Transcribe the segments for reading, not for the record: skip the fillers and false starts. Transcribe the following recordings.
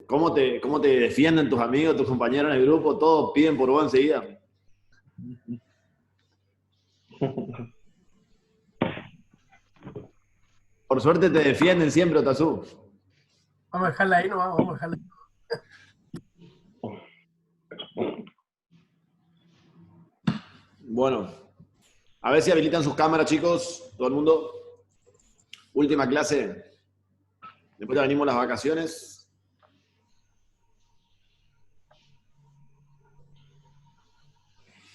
cómo te defienden tus amigos, tus compañeros en el grupo? Todos piden por vos enseguida. Por suerte te defienden siempre, Otazú. Vamos a dejarla ahí, no vamos a dejarla ahí. Bueno, a ver si habilitan sus cámaras, chicos. Todo el mundo. Última clase. Después ya venimos las vacaciones.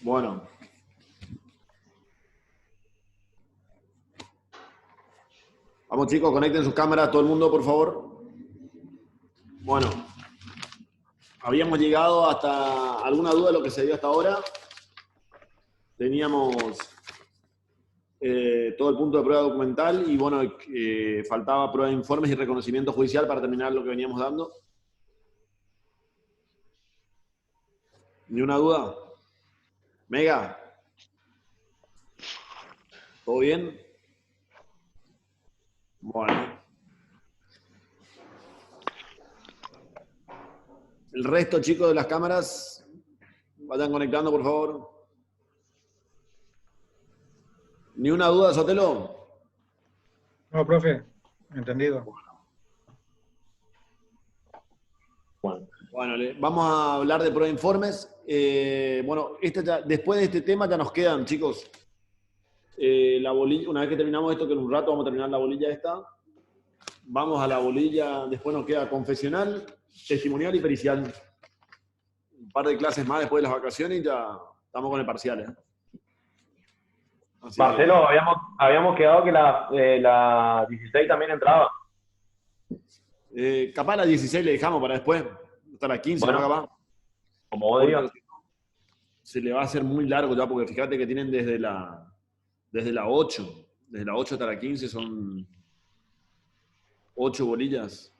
Bueno. Vamos, chicos, conecten sus cámaras, todo el mundo, por favor. Bueno. Habíamos llegado hasta alguna duda de lo que se dio hasta ahora. Teníamos todo el punto de prueba documental y bueno, faltaba prueba de informes y reconocimiento judicial para terminar lo que veníamos dando. ¿Ni una duda? Mega. ¿Todo bien? Bueno. El resto, chicos, de las cámaras, vayan conectando, por favor. ¿Ni una duda, Sotelo? No, profe, entendido. Bueno, vamos a hablar de prueba de informes. Bueno, después de este tema ya nos quedan, chicos, la bolilla. Una vez que terminamos esto, que en un rato vamos a terminar la bolilla esta, vamos a la bolilla, después nos queda confesional, testimonial y pericial. Un par de clases más después de las vacaciones y ya estamos con el parcial. Marcelo, habíamos quedado que la 16 también entraba. Capaz la 16 le dejamos para después, hasta la 15, bueno, ¿no? Capaz. Como vos digas. Se le va a hacer muy largo ya, porque fíjate que tienen desde la 8. Desde la 8 hasta la 15 son 8 bolillas.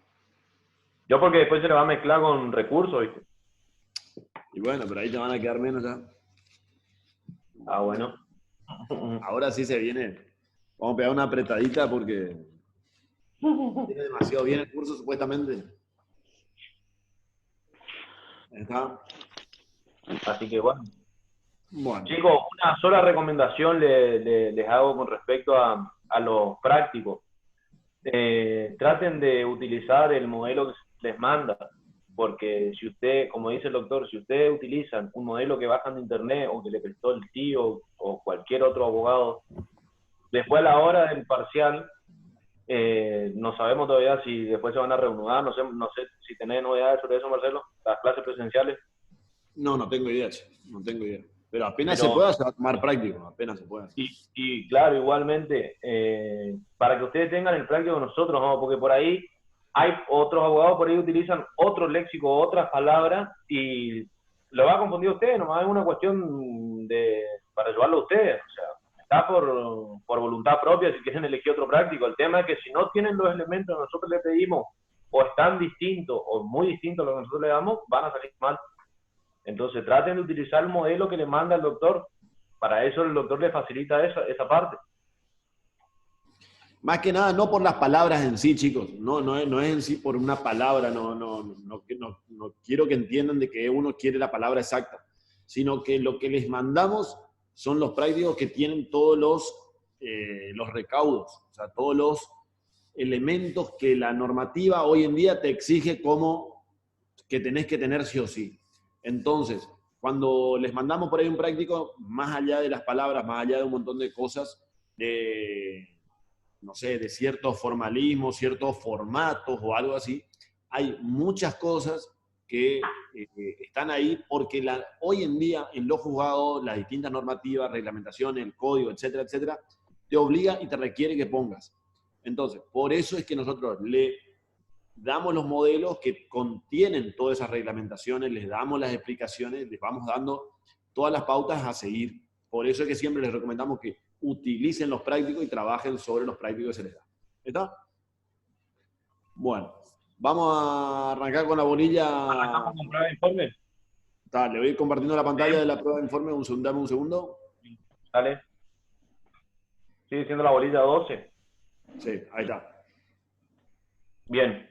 Yo porque después se le va a mezclar con recursos, ¿viste? Y bueno, pero ahí te van a quedar menos ya. Ah, bueno. Ahora sí se viene. Vamos a pegar una apretadita porque tiene demasiado bien el curso, supuestamente. Ahí está. Así que bueno. Bueno. Chicos, una sola recomendación les hago con respecto a los prácticos. Traten de utilizar el modelo que les manda, porque si usted, como dice el doctor, si ustedes utilizan un modelo que bajan de internet o que le prestó el tío o cualquier otro abogado, después a la hora del parcial, no sabemos todavía si después se van a reanudar, no sé si tenés novedades sobre eso, Marcelo, las clases presenciales. No tengo idea, no tengo idea. Pero apenas se pueda, se va a tomar práctico, apenas se pueda. Y claro, igualmente, para que ustedes tengan el práctico de nosotros, ¿no? Porque por ahí hay otros abogados por ahí utilizan otro léxico, otras palabras, y lo va a confundir a ustedes, nomás es una cuestión para ayudarlo a ustedes, o sea, está por voluntad propia si quieren elegir otro práctico. El tema es que si no tienen los elementos que nosotros les pedimos, o están distintos, o muy distintos a lo que nosotros le damos, van a salir mal. Entonces traten de utilizar el modelo que le manda el doctor. Para eso el doctor le facilita esa parte. Más que nada, no por las palabras en sí, chicos. No es en sí por una palabra. No quiero que entiendan de que uno quiere la palabra exacta. Sino que lo que les mandamos son los prácticos que tienen todos los recaudos. O sea, todos los elementos que la normativa hoy en día te exige como que tenés que tener sí o sí. Entonces, cuando les mandamos por ahí un práctico, más allá de las palabras, más allá de un montón de cosas, no sé, de ciertos formalismos, ciertos formatos o algo así, hay muchas cosas que están ahí porque hoy en día en los juzgados, las distintas normativas, reglamentaciones, el código, etcétera, etcétera, te obliga y te requiere que pongas. Entonces, por eso es que nosotros le damos los modelos que contienen todas esas reglamentaciones, les damos las explicaciones, les vamos dando todas las pautas a seguir. Por eso es que siempre les recomendamos que utilicen los prácticos y trabajen sobre los prácticos que se les da. ¿Está? Bueno, vamos a arrancar con la bolilla. ¿Arrancamos con prueba de informe? Le voy compartiendo la pantalla de la prueba de informe. Dame un segundo. Dale. Sigue siendo la bolilla 12. Sí, ahí está. Bien.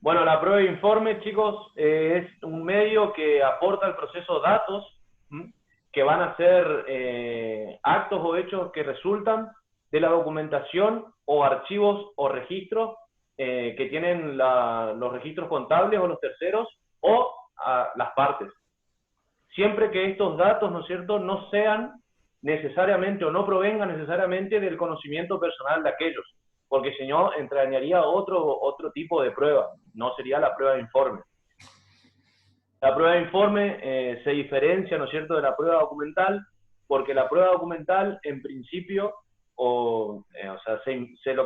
Bueno, la prueba de informe, chicos, es un medio que aporta al proceso datos, ¿m? Que van a ser actos o hechos que resultan de la documentación o archivos o registros que tienen los registros contables o los terceros o las partes. Siempre que estos datos, ¿no es cierto?, no sean necesariamente o no provengan necesariamente del conocimiento personal de aquellos, porque si no entrañaría otro tipo de prueba, no sería la prueba de informe. La prueba de informe se diferencia, ¿no es cierto?, de la prueba documental, porque la prueba documental, en principio, lo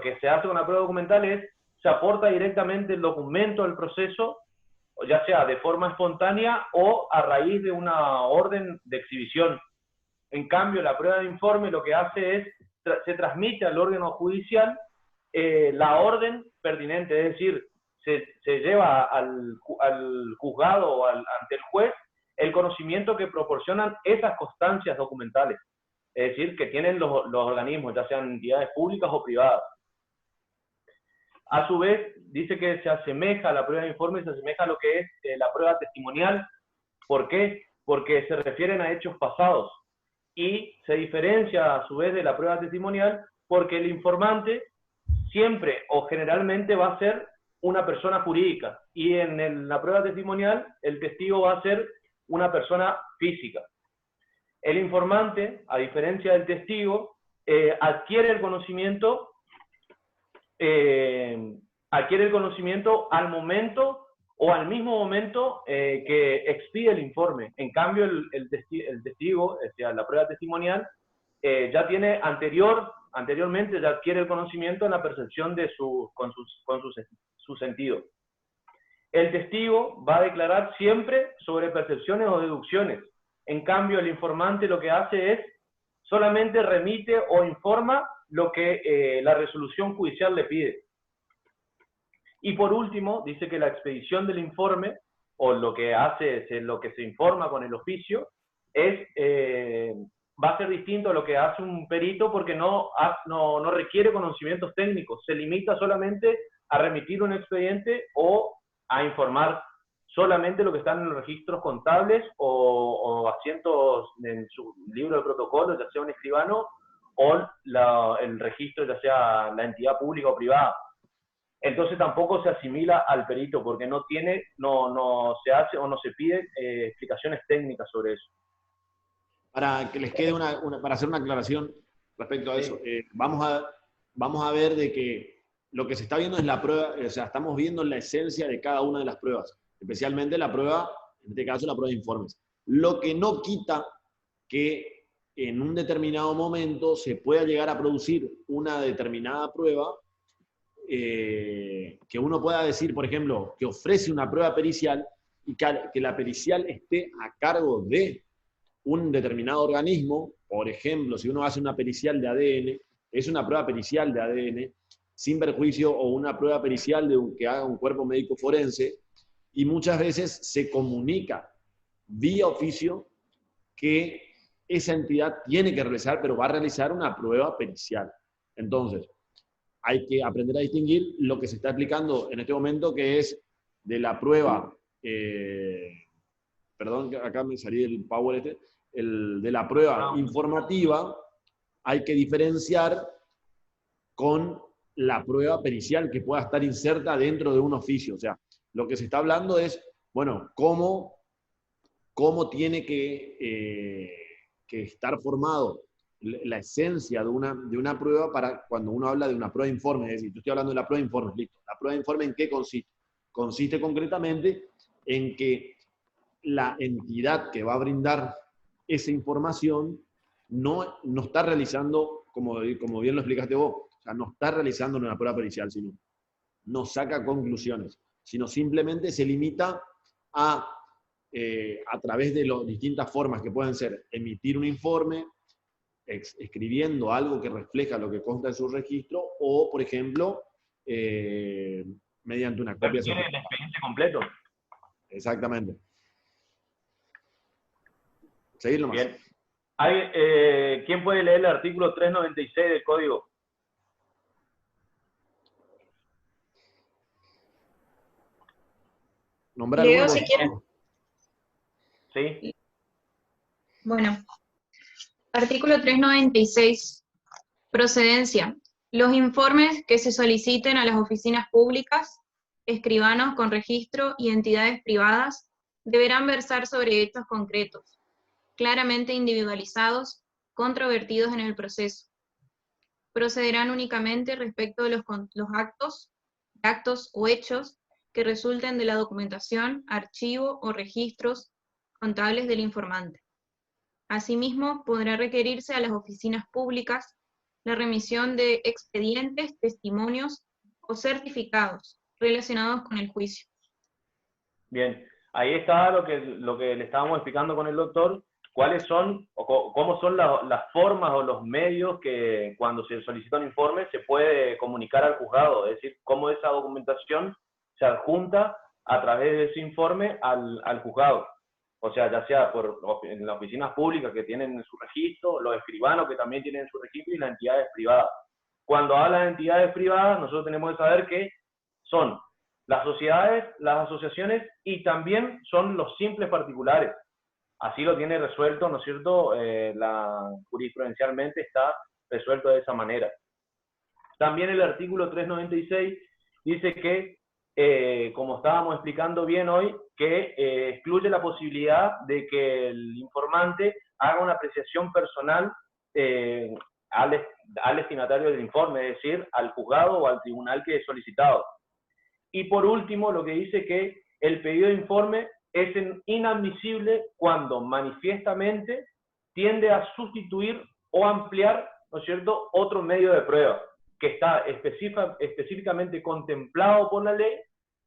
que se hace con la prueba documental es, se aporta directamente el documento al proceso, ya sea de forma espontánea o a raíz de una orden de exhibición. En cambio, la prueba de informe lo que hace es, se transmite al órgano judicial la orden pertinente, es decir, se lleva al juzgado o ante el juez el conocimiento que proporcionan esas constancias documentales, es decir, que tienen los organismos, ya sean entidades públicas o privadas. A su vez, dice que se asemeja a la prueba de informe, se asemeja a lo que es la prueba testimonial. ¿Por qué? Porque se refieren a hechos pasados. Y se diferencia a su vez de la prueba testimonial porque el informante siempre o generalmente va a ser una persona jurídica. Y en la prueba testimonial, el testigo va a ser una persona física. El informante, a diferencia del testigo, adquiere el conocimiento al momento o al mismo momento que expide el informe. En cambio, el testigo, o sea, la prueba testimonial, ya tiene anteriormente ya adquiere el conocimiento en la percepción de con su sentido. El testigo va a declarar siempre sobre percepciones o deducciones. En cambio, el informante lo que hace es solamente remite o informa lo que la resolución judicial le pide. Y por último, dice que la expedición del informe, o lo que se informa con el oficio, va a ser distinto a lo que hace un perito porque no requiere conocimientos técnicos, se limita solamente a remitir un expediente o a informar solamente lo que está en los registros contables o asientos en su libro de protocolos, ya sea un escribano, o el registro, ya sea la entidad pública o privada. Entonces tampoco se asimila al perito, porque no se hace o no se pide explicaciones técnicas sobre eso. Para que les quede para hacer una aclaración respecto a eso, vamos a ver de que lo que se está viendo es la prueba, o sea, estamos viendo la esencia de cada una de las pruebas, especialmente la prueba, en este caso la prueba de informes. Lo que no quita que en un determinado momento se pueda llegar a producir una determinada prueba que uno pueda decir, por ejemplo, que ofrece una prueba pericial y que la pericial esté a cargo de un determinado organismo. Por ejemplo, si uno hace una pericial de ADN, es una prueba pericial de ADN, sin perjuicio, o una prueba pericial que haga un cuerpo médico forense, y muchas veces se comunica vía oficio que esa entidad tiene que realizar, pero va a realizar una prueba pericial. Entonces, hay que aprender a distinguir lo que se está aplicando en este momento, que es de la prueba, perdón, acá me salí del power de la prueba informativa, hay que diferenciar con la prueba pericial que pueda estar inserta dentro de un oficio. O sea, lo que se está hablando es, bueno, cómo tiene que estar formado la esencia de una prueba para cuando uno habla de una prueba de informe. Es decir, yo estoy hablando de la prueba de informe, listo. ¿La prueba de informe en qué consiste? Consiste concretamente en que la entidad que va a brindar esa información no está realizando, como bien lo explicaste vos, o sea, no está realizando una prueba pericial, sino no saca conclusiones, sino simplemente se limita a través de las distintas formas que pueden ser emitir un informe, escribiendo algo que refleja lo que consta en su registro, o, por ejemplo, mediante una copia. Tiene el expediente completo. Exactamente. Seguir nomás. Bien. ¿Quién puede leer el artículo 396 del Código? Nombrar Leo, alguno. si quieren. ¿Sí? Bueno, artículo 396. Procedencia. Los informes que se soliciten a las oficinas públicas, escribanos con registro y entidades privadas deberán versar sobre hechos concretos, claramente individualizados, controvertidos en el proceso. Procederán únicamente respecto de los actos o hechos que resulten de la documentación, archivo o registros contables del informante. Asimismo, podrá requerirse a las oficinas públicas la remisión de expedientes, testimonios o certificados relacionados con el juicio. Bien, ahí está lo que le estábamos explicando con el doctor, cuáles son, o cómo son las formas o los medios que cuando se solicita un informe se puede comunicar al juzgado, es decir, cómo esa documentación se adjunta a través de ese informe al juzgado. O sea, ya sea en las oficinas públicas que tienen en su registro, los escribanos que también tienen en su registro y las entidades privadas. Cuando hablan de entidades privadas, nosotros tenemos que saber que son las sociedades, las asociaciones y también son los simples particulares. Así lo tiene resuelto, ¿no es cierto? Jurisprudencialmente está resuelto de esa manera. También el artículo 396 dice que, como estábamos explicando bien hoy, que excluye la posibilidad de que el informante haga una apreciación personal al destinatario del informe, es decir, al juzgado o al tribunal que es solicitado. Y por último, lo que dice que el pedido de informe es inadmisible cuando manifiestamente tiende a sustituir o ampliar, ¿no es cierto?, otro medio de prueba que está específicamente contemplado por la ley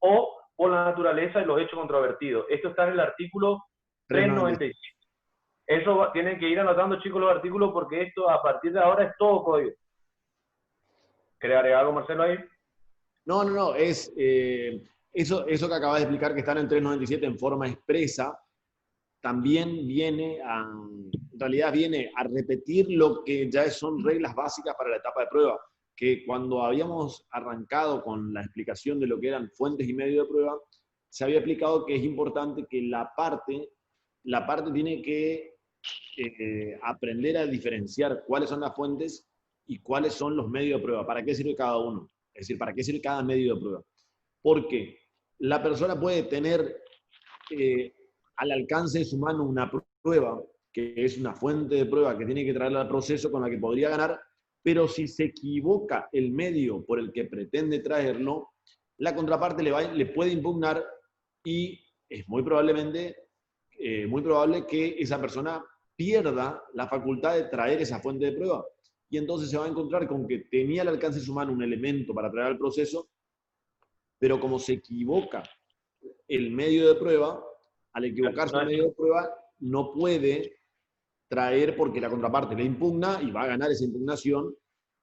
o por la naturaleza de los hechos controvertidos. Esto está en el artículo 397. Eso tienen que ir anotando, chicos, los artículos, porque esto a partir de ahora es todo código. ¿Querés agregar algo, Marcelo, ahí? No, es eso que acabas de explicar, que está en el 397 en forma expresa, también viene en realidad viene a repetir lo que ya son reglas básicas para la etapa de prueba, que cuando habíamos arrancado con la explicación de lo que eran fuentes y medios de prueba, se había explicado que es importante que la parte tiene que aprender a diferenciar cuáles son las fuentes y cuáles son los medios de prueba, para qué sirve cada uno, es decir, para qué sirve cada medio de prueba. Porque la persona puede tener al alcance de su mano una prueba, que es una fuente de prueba que tiene que traerla al proceso con la que podría ganar, pero si se equivoca el medio por el que pretende traerlo, la contraparte le puede impugnar y es muy probable que esa persona pierda la facultad de traer esa fuente de prueba. Y entonces se va a encontrar con que tenía al alcance de su mano un elemento para traer al proceso, pero como se equivoca el medio de prueba, al equivocarse el medio de prueba, no puede traer porque la contraparte le impugna y va a ganar esa impugnación,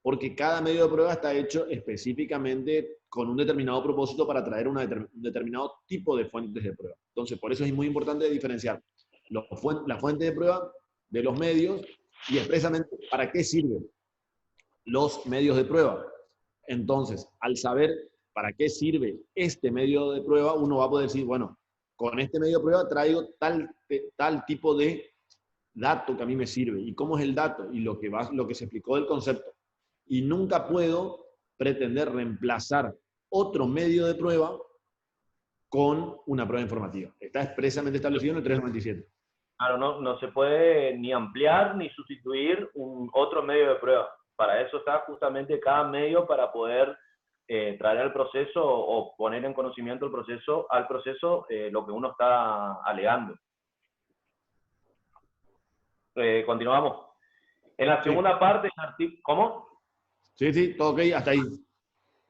porque cada medio de prueba está hecho específicamente con un determinado propósito para traer un determinado tipo de fuentes de prueba. Entonces, por eso es muy importante diferenciar la fuente de prueba de los medios y expresamente para qué sirven los medios de prueba. Entonces, al saber para qué sirve este medio de prueba, uno va a poder decir, bueno, con este medio de prueba traigo tal tipo de dato que a mí me sirve. ¿Y cómo es el dato? Y lo que se explicó del concepto. Y nunca puedo pretender reemplazar otro medio de prueba con una prueba informativa. Está expresamente establecido en el 397. Claro, no se puede ni ampliar ni sustituir otro medio de prueba. Para eso está justamente cada medio para poder traer al proceso o poner en conocimiento al proceso lo que uno está alegando. Continuamos. En la segunda parte del artículo... ¿Cómo? Sí, todo ok, hasta ahí.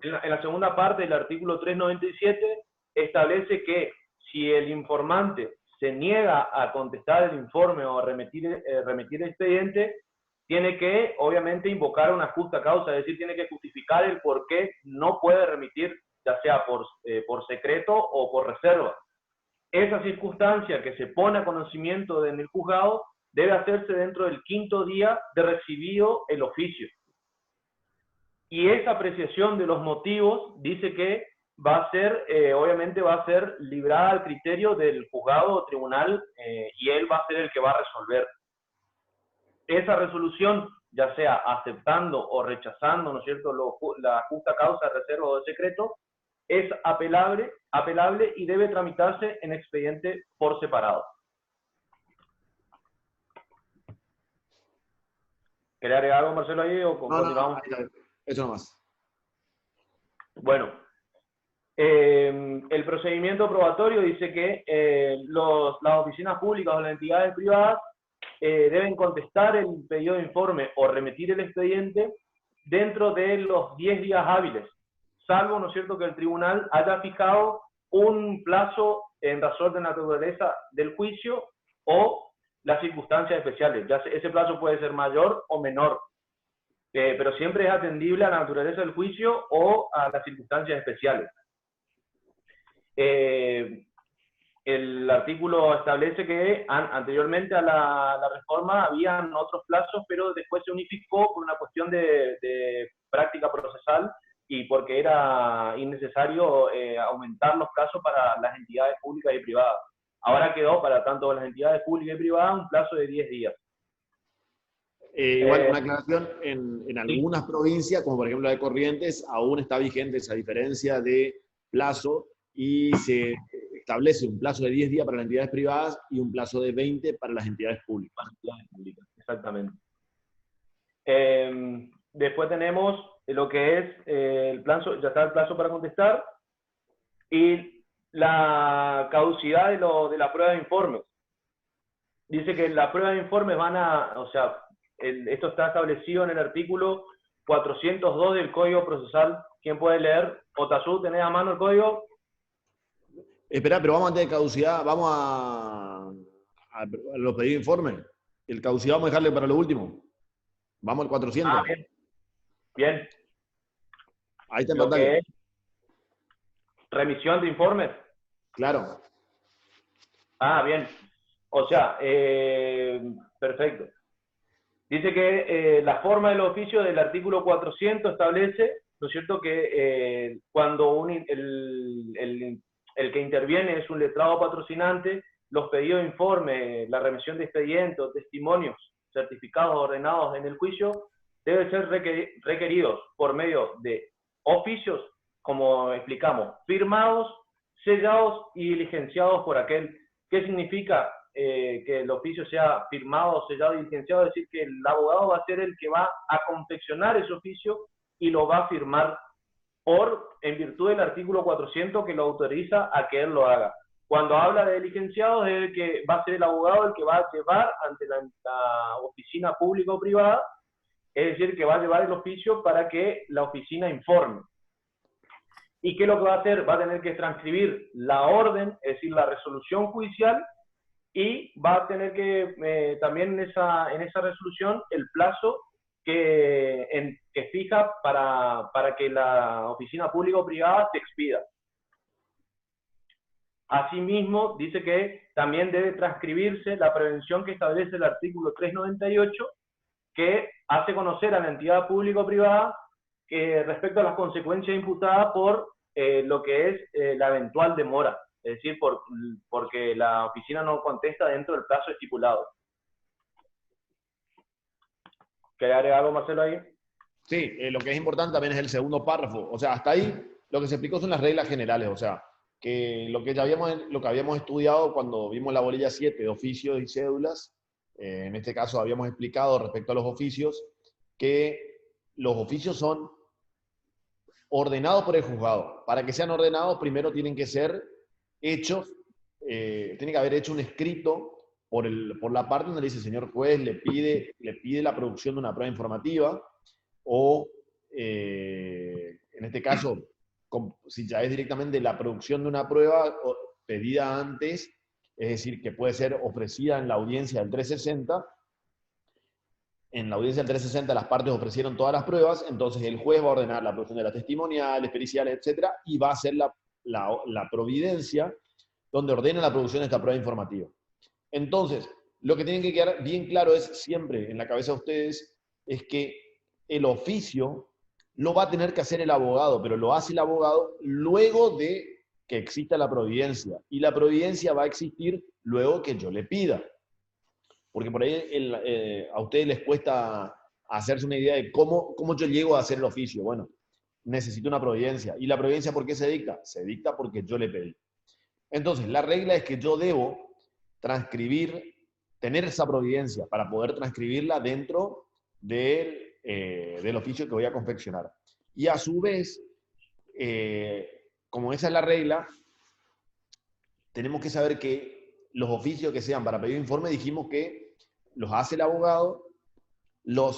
En la segunda parte del artículo 397 establece que si el informante se niega a contestar el informe o a remitir el expediente, tiene que, obviamente, invocar una justa causa, es decir, tiene que justificar el por qué no puede remitir, ya sea por secreto o por reserva. Esa circunstancia que se pone a conocimiento en el juzgado debe hacerse dentro del 5º día de recibido el oficio. Y esa apreciación de los motivos dice que va a ser, obviamente va a ser librada al criterio del juzgado o tribunal, y él va a ser el que va a resolver. Esa resolución, ya sea aceptando o rechazando, ¿no es cierto?, la justa causa de reserva o de secreto, es apelable y debe tramitarse en expediente por separado. ¿Querés agregar algo, Marcelo, ahí o continuamos? No, eso nomás. Bueno, el procedimiento probatorio dice que las oficinas públicas o las entidades privadas deben contestar el pedido de informe o remitir el expediente dentro de los 10 días hábiles, salvo, ¿no es cierto?, que el tribunal haya fijado un plazo en razón de naturaleza del juicio o las circunstancias especiales. Ya ese plazo puede ser mayor o menor, pero siempre es atendible a la naturaleza del juicio o a las circunstancias especiales. El artículo establece que anteriormente a la reforma habían otros plazos, pero después se unificó por una cuestión de práctica procesal y porque era innecesario aumentar los plazos para las entidades públicas y privadas. Ahora quedó para tanto las entidades públicas y privadas un plazo de 10 días. Igual una aclaración, en algunas provincias, como por ejemplo la de Corrientes, aún está vigente esa diferencia de plazo y se establece un plazo de 10 días para las entidades privadas y un plazo de 20 para las entidades públicas. Exactamente. Después tenemos lo que es el plazo, ya está el plazo para contestar, y la caducidad de la prueba de informes. Dice que la prueba de informes esto está establecido en el artículo 402 del Código Procesal. ¿Quién puede leer? Otazú, ¿tenés a mano el código? Espera, pero vamos antes de caducidad, vamos a los pedidos de informe. El caducidad vamos a dejarle para lo último. Vamos al 400. Ah, bien. Bien. Ahí está en Lo pantalla. que es remisión de informes. Claro. Ah, bien. O sea, perfecto. Dice que la forma del oficio del artículo 400 establece, ¿no es cierto?, que cuando el que interviene es un letrado patrocinante, los pedidos de informe, la remisión de expedientes, testimonios, certificados ordenados en el juicio, deben ser requeridos por medio de oficios, como explicamos, firmados, sellados y diligenciados por aquel. ¿Qué significa que el oficio sea firmado, sellado y diligenciado? Es decir, que el abogado va a ser el que va a confeccionar ese oficio y lo va a firmar en virtud del artículo 400 que lo autoriza a que él lo haga. Cuando habla de diligenciados, es el que va a ser el abogado el que va a llevar ante la oficina pública o privada, es decir, que va a llevar el oficio para que la oficina informe. ¿Y qué es lo que va a hacer? Va a tener que transcribir la orden, es decir, la resolución judicial, y va a tener que también en esa resolución el plazo que fija para que la oficina pública o privada se expida. Asimismo, dice que también debe transcribirse la prevención que establece el artículo 398, que hace conocer a la entidad pública o privada respecto a las consecuencias imputadas por lo que es la eventual demora, es decir, porque la oficina no contesta dentro del plazo estipulado. ¿Querés agregar algo, Marcelo, ahí? Sí, lo que es importante también es el segundo párrafo. O sea, hasta ahí lo que se explicó son las reglas generales. O sea, que lo que habíamos estudiado cuando vimos la bolilla 7 de oficios y cédulas, en este caso habíamos explicado respecto a los oficios, que los oficios son ordenados por el juzgado. Para que sean ordenados, primero tienen que ser hechos, tiene que haber hecho un escrito por la parte donde le dice, señor juez, le pide la producción de una prueba informativa, o en este caso, si ya es directamente la producción de una prueba pedida antes, es decir, que puede ser ofrecida en la audiencia del 360. En la audiencia del 360 las partes ofrecieron todas las pruebas, entonces el juez va a ordenar la producción de las testimoniales, periciales, etc., y va a hacer la providencia donde ordena la producción de esta prueba informativa. Entonces, lo que tiene que quedar bien claro es siempre en la cabeza de ustedes, es que el oficio lo va a tener que hacer el abogado, pero lo hace el abogado luego de que exista la providencia. Y la providencia va a existir luego que yo le pida. Porque por ahí a ustedes les cuesta hacerse una idea de cómo yo llego a hacer el oficio. Bueno, necesito una providencia. ¿Y la providencia por qué se dicta? Se dicta porque yo le pedí. Entonces, la regla es que yo debo transcribir, tener esa providencia para poder transcribirla dentro del oficio que voy a confeccionar. Y a su vez, como esa es la regla, tenemos que saber que los oficios que sean para pedir informe, dijimos que los hace el abogado,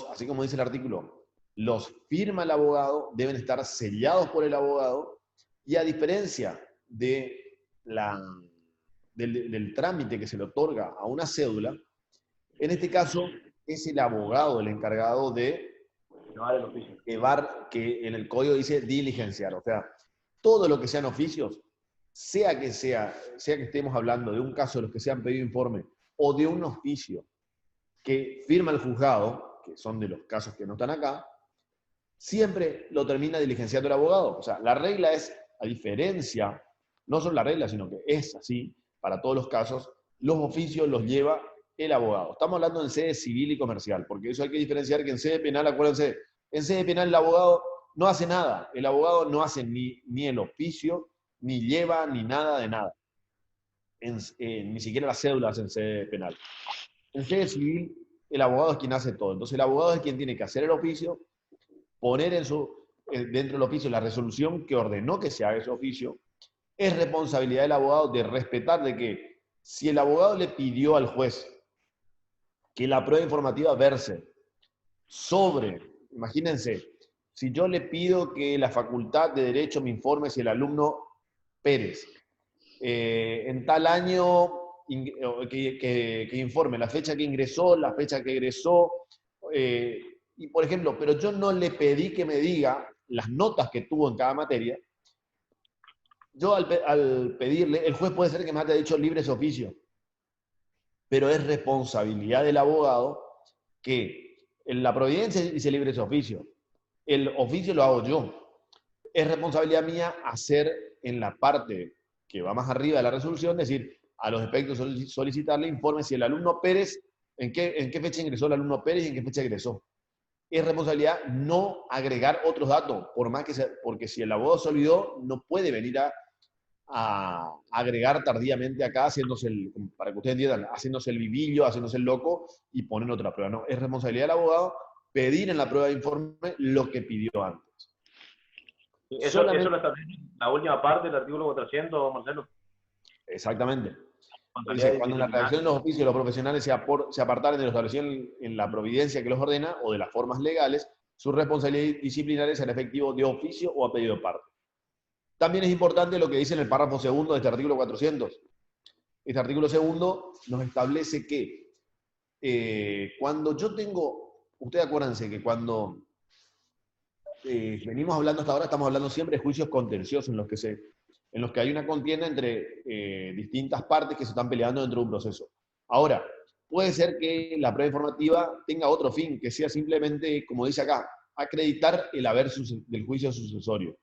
así como dice el artículo, los firma el abogado, deben estar sellados por el abogado, y a diferencia del trámite que se le otorga a una cédula, en este caso es el abogado el encargado de llevar, que en el código dice diligenciar, o sea, todo lo que sean oficios, sea que estemos hablando de un caso de los que se han pedido informe, o de un oficio que firma el juzgado, que son de los casos que no están acá, siempre lo termina diligenciando el abogado. O sea, la regla es, a diferencia, no solo la regla, sino que es así, para todos los casos, los oficios los lleva el abogado. Estamos hablando en sede civil y comercial, porque eso hay que diferenciar que en sede penal, acuérdense, en sede penal el abogado no hace nada. El abogado no hace ni el oficio, ni lleva, ni nada de nada. Ni siquiera las cédulas en sede penal. En sede civil, el abogado es quien hace todo. Entonces el abogado es quien tiene que hacer el oficio, poner dentro del oficio la resolución que ordenó que se haga ese oficio. Es responsabilidad del abogado de respetar de que si el abogado le pidió al juez que la prueba informativa verse sobre, imagínense, si yo le pido que la Facultad de Derecho me informe si el alumno Pérez en tal año que informe la fecha que ingresó, la fecha que egresó, y por ejemplo, pero yo no le pedí que me diga las notas que tuvo en cada materia, yo al pedirle, el juez puede ser que me haya dicho libre oficio, pero es responsabilidad del abogado que en la providencia dice libre oficio, el oficio lo hago yo. Es responsabilidad mía hacer en la parte que va más arriba de la resolución, decir, a los efectos solicitarle informe si el alumno Pérez, en qué fecha ingresó el alumno Pérez y en qué fecha egresó. Es responsabilidad no agregar otros datos, por más que sea, porque si el abogado se olvidó, no puede venir a agregar tardíamente acá, para que ustedes entiendan, haciéndose el vivillo, haciéndose el loco y poner otra prueba. No, es responsabilidad del abogado pedir en la prueba de informe lo que pidió antes. Eso lo establece la última parte del artículo 400, Marcelo. Exactamente. Dice, cuando en la redacción de los oficios los profesionales se apartaren de lo establecido en la providencia que los ordena o de las formas legales, su responsabilidad disciplinar es el efectivo de oficio o a pedido de parte. También es importante lo que dice en el párrafo segundo de este artículo 400. Este artículo segundo nos establece que cuando yo tengo, ustedes acuérdense que cuando venimos hablando hasta ahora, estamos hablando siempre de juicios contenciosos en los que hay una contienda entre distintas partes que se están peleando dentro de un proceso. Ahora, puede ser que la prueba informativa tenga otro fin, que sea simplemente, como dice acá, acreditar el haber del juicio sucesorio.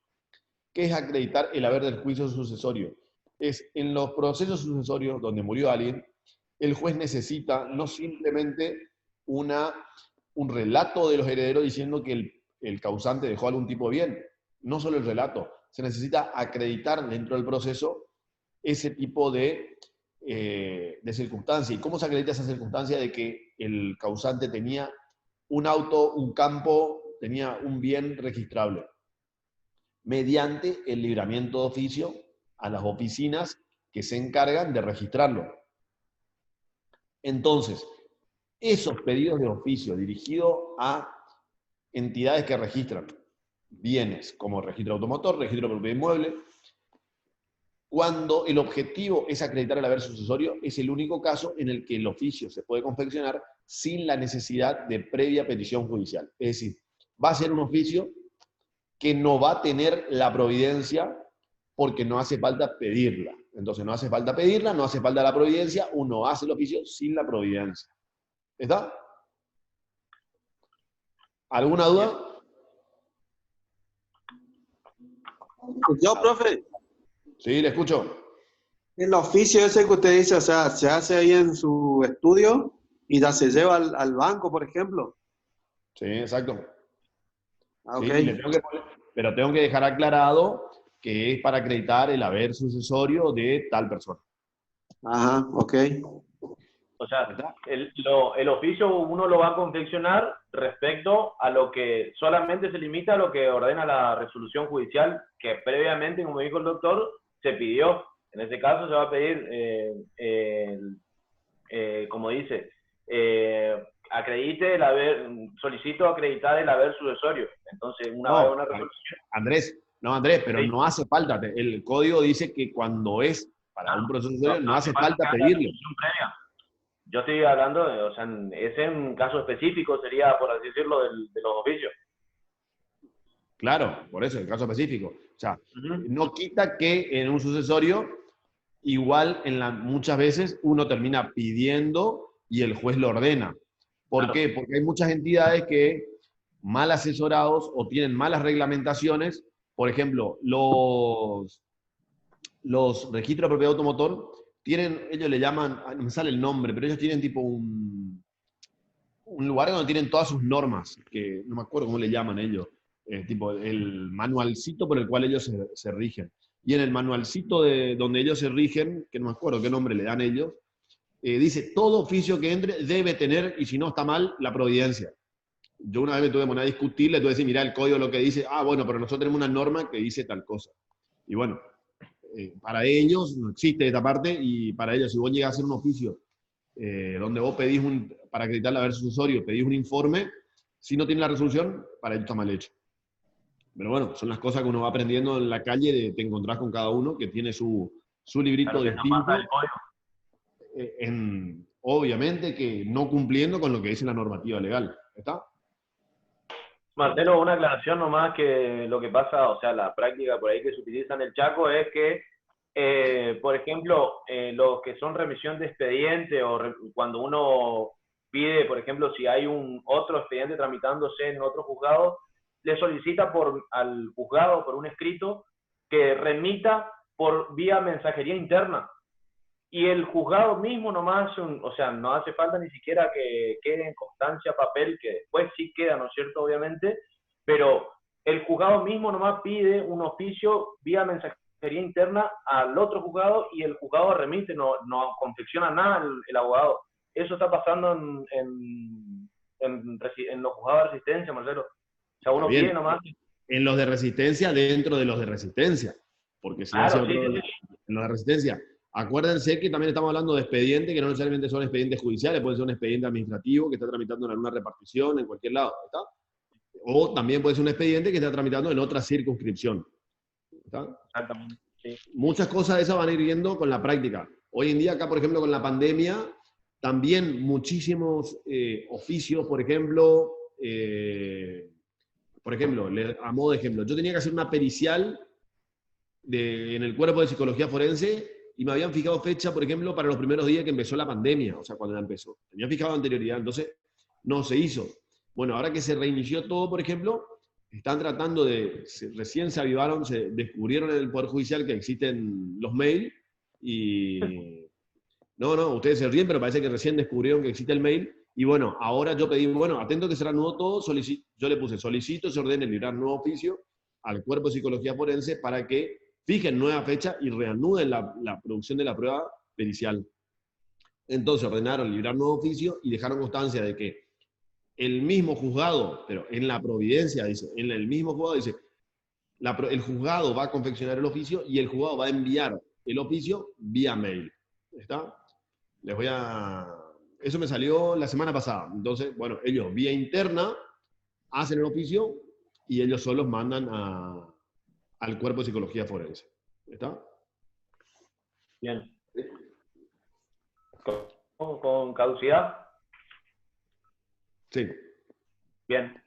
¿Qué es acreditar el haber del juicio sucesorio? Es en los procesos sucesorios donde murió alguien, el juez necesita no simplemente un relato de los herederos diciendo que el causante dejó algún tipo de bien, no solo el relato, se necesita acreditar dentro del proceso ese tipo de circunstancia. ¿Y cómo se acredita esa circunstancia de que el causante tenía un auto, un campo, tenía un bien registrable? Mediante el libramiento de oficio a las oficinas que se encargan de registrarlo. Entonces, esos pedidos de oficio dirigidos a entidades que registran bienes como registro automotor, registro de propiedad inmueble, cuando el objetivo es acreditar el haber sucesorio, es el único caso en el que el oficio se puede confeccionar sin la necesidad de previa petición judicial. Es decir, va a ser un oficio que no va a tener la providencia porque no hace falta pedirla. Entonces no hace falta pedirla, no hace falta la providencia, uno hace el oficio sin la providencia. ¿Está? ¿Alguna duda? Yo, profe, Sí, le escucho. el oficio ese que usted dice, o sea, se hace ahí en su estudio y ya se lleva al banco, por ejemplo. Sí, exacto. Ah, Sí, ok. y pero tengo que dejar aclarado que es para acreditar el haber sucesorio de tal persona. Ajá, ok. O sea, ¿Verdad? el oficio uno lo va a confeccionar respecto a lo que solamente se limita a lo que ordena la resolución judicial que previamente, como dijo el doctor, se pidió. En este caso se va a pedir, como dice, acredite el haber, solicito acreditar el haber sucesorio. Entonces, una vez No, una resolución. Andrés, pero Sí. no hace falta. El código dice que cuando es para un proceso sucesorio no hace falta que haya pedirlo. resolución previa. Yo estoy hablando de, o sea, ese es un caso específico, sería, por así decirlo, de los oficios. Claro, por eso, el caso específico. O sea, Ujú. no quita que en un sucesorio, igual muchas veces uno termina pidiendo y el juez lo ordena. ¿Por Claro. qué? Porque hay muchas entidades que, mal asesorados o tienen malas reglamentaciones, por ejemplo, los registros de propiedad automotor tienen, ellos le llaman, no me sale el nombre, pero ellos tienen tipo un lugar donde tienen todas sus normas, que no me acuerdo cómo le llaman ellos, tipo el manualcito por el cual ellos se rigen. Y en el manualcito de donde ellos se rigen, que no me acuerdo qué nombre le dan ellos, dice, todo oficio que entre debe tener, y si no está mal, la providencia. Yo una vez me tuve que poner a discutir, le tuve que decir, mirá el código lo que dice, bueno, pero nosotros tenemos una norma que dice tal cosa. Y bueno, para ellos no existe esta parte, y para ellos, si vos llegas a hacer un oficio donde vos pedís para acreditar el haber sucesorio, pedís un informe, si no tiene la resolución, para ellos está mal hecho. Pero bueno, son las cosas que uno va aprendiendo en la calle, te encontrás con cada uno que tiene su librito Claro, que no distinto, pasa el código. obviamente que no cumpliendo con lo que dice la normativa legal. ¿Está? Marcelo, una aclaración nomás, que lo que pasa, o sea, la práctica por ahí que se utiliza en el Chaco es que, por ejemplo, los que son remisión de expediente o cuando uno pide, por ejemplo, si hay otro expediente tramitándose en otro juzgado, le solicita al juzgado por un escrito que remita por vía mensajería interna. Y el juzgado mismo nomás, o sea, no hace falta ni siquiera que quede en constancia papel, que después sí queda, ¿no es cierto?, obviamente, pero el juzgado mismo nomás pide un oficio vía mensajería interna al otro juzgado y el juzgado remite, no confecciona nada el abogado. Eso está pasando en los juzgados de resistencia, Marcelo. O sea, uno pide nomás. En los de resistencia, dentro de los de resistencia. Porque si Claro, hace otro, en los de resistencia. Acuérdense que también estamos hablando de expedientes que no necesariamente son expedientes judiciales, puede ser un expediente administrativo que está tramitando en alguna repartición en cualquier lado, ¿está? O también puede ser un expediente que está tramitando en otra circunscripción, ¿está? Exactamente, sí. Muchas cosas de esas van a ir viendo con la práctica. Hoy en día acá, por ejemplo, con la pandemia, también muchísimos oficios, por ejemplo, a modo de ejemplo, yo tenía que hacer una pericial en el cuerpo de psicología forense y me habían fijado fecha, por ejemplo, para los primeros días que empezó la pandemia, o sea, cuando ya empezó. Tenía fijado anterioridad, entonces no se hizo. Bueno, ahora que se reinició todo, por ejemplo, están tratando recién se avivaron, se descubrieron en el Poder Judicial que existen los mails y... No, ustedes se ríen, pero parece que recién descubrieron que existe el mail. Y bueno, ahora yo pedí, bueno, atento que se reanudó todo, yo le puse, solicito se ordene librar nuevo oficio al cuerpo de psicología forense para que fijen nueva fecha y reanuden la producción de la prueba pericial. Entonces ordenaron librar nuevo oficio y dejaron constancia de que el mismo juzgado, pero en la providencia, dice, en el mismo juzgado dice, el juzgado va a confeccionar el oficio y el juzgado va a enviar el oficio vía mail. ¿Está? Eso me salió la semana pasada. Entonces, bueno, ellos vía interna hacen el oficio y ellos solos mandan al cuerpo de psicología forense. ¿Está? Bien. ¿Con caducidad? Sí. Bien.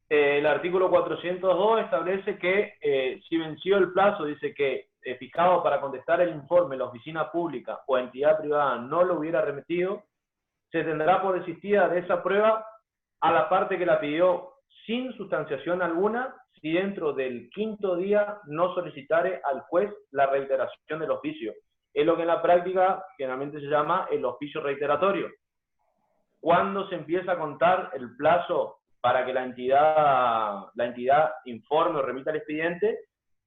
El artículo 402 establece que si venció el plazo, dice que fijado para contestar el informe la oficina pública o entidad privada no lo hubiera remitido, se tendrá por desistida de esa prueba a la parte que la pidió sin sustanciación alguna, si dentro del 5º día no solicitare al juez la reiteración del oficio. Es lo que en la práctica generalmente se llama el oficio reiteratorio. ¿Cuándo se empieza a contar el plazo para que la entidad informe o remita al expediente?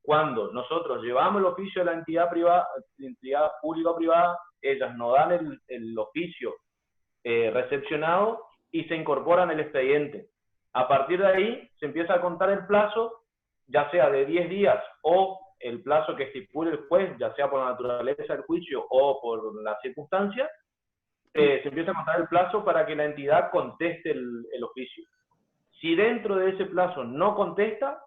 Cuando nosotros llevamos el oficio de la entidad privada, entidad pública o privada, ellas nos dan el oficio recepcionado y se incorporan el expediente. A partir de ahí se empieza a contar el plazo, ya sea de 10 días o el plazo que estipule el juez, ya sea por la naturaleza del juicio o por las circunstancias, se empieza a contar el plazo para que la entidad conteste el oficio. Si dentro de ese plazo no contesta,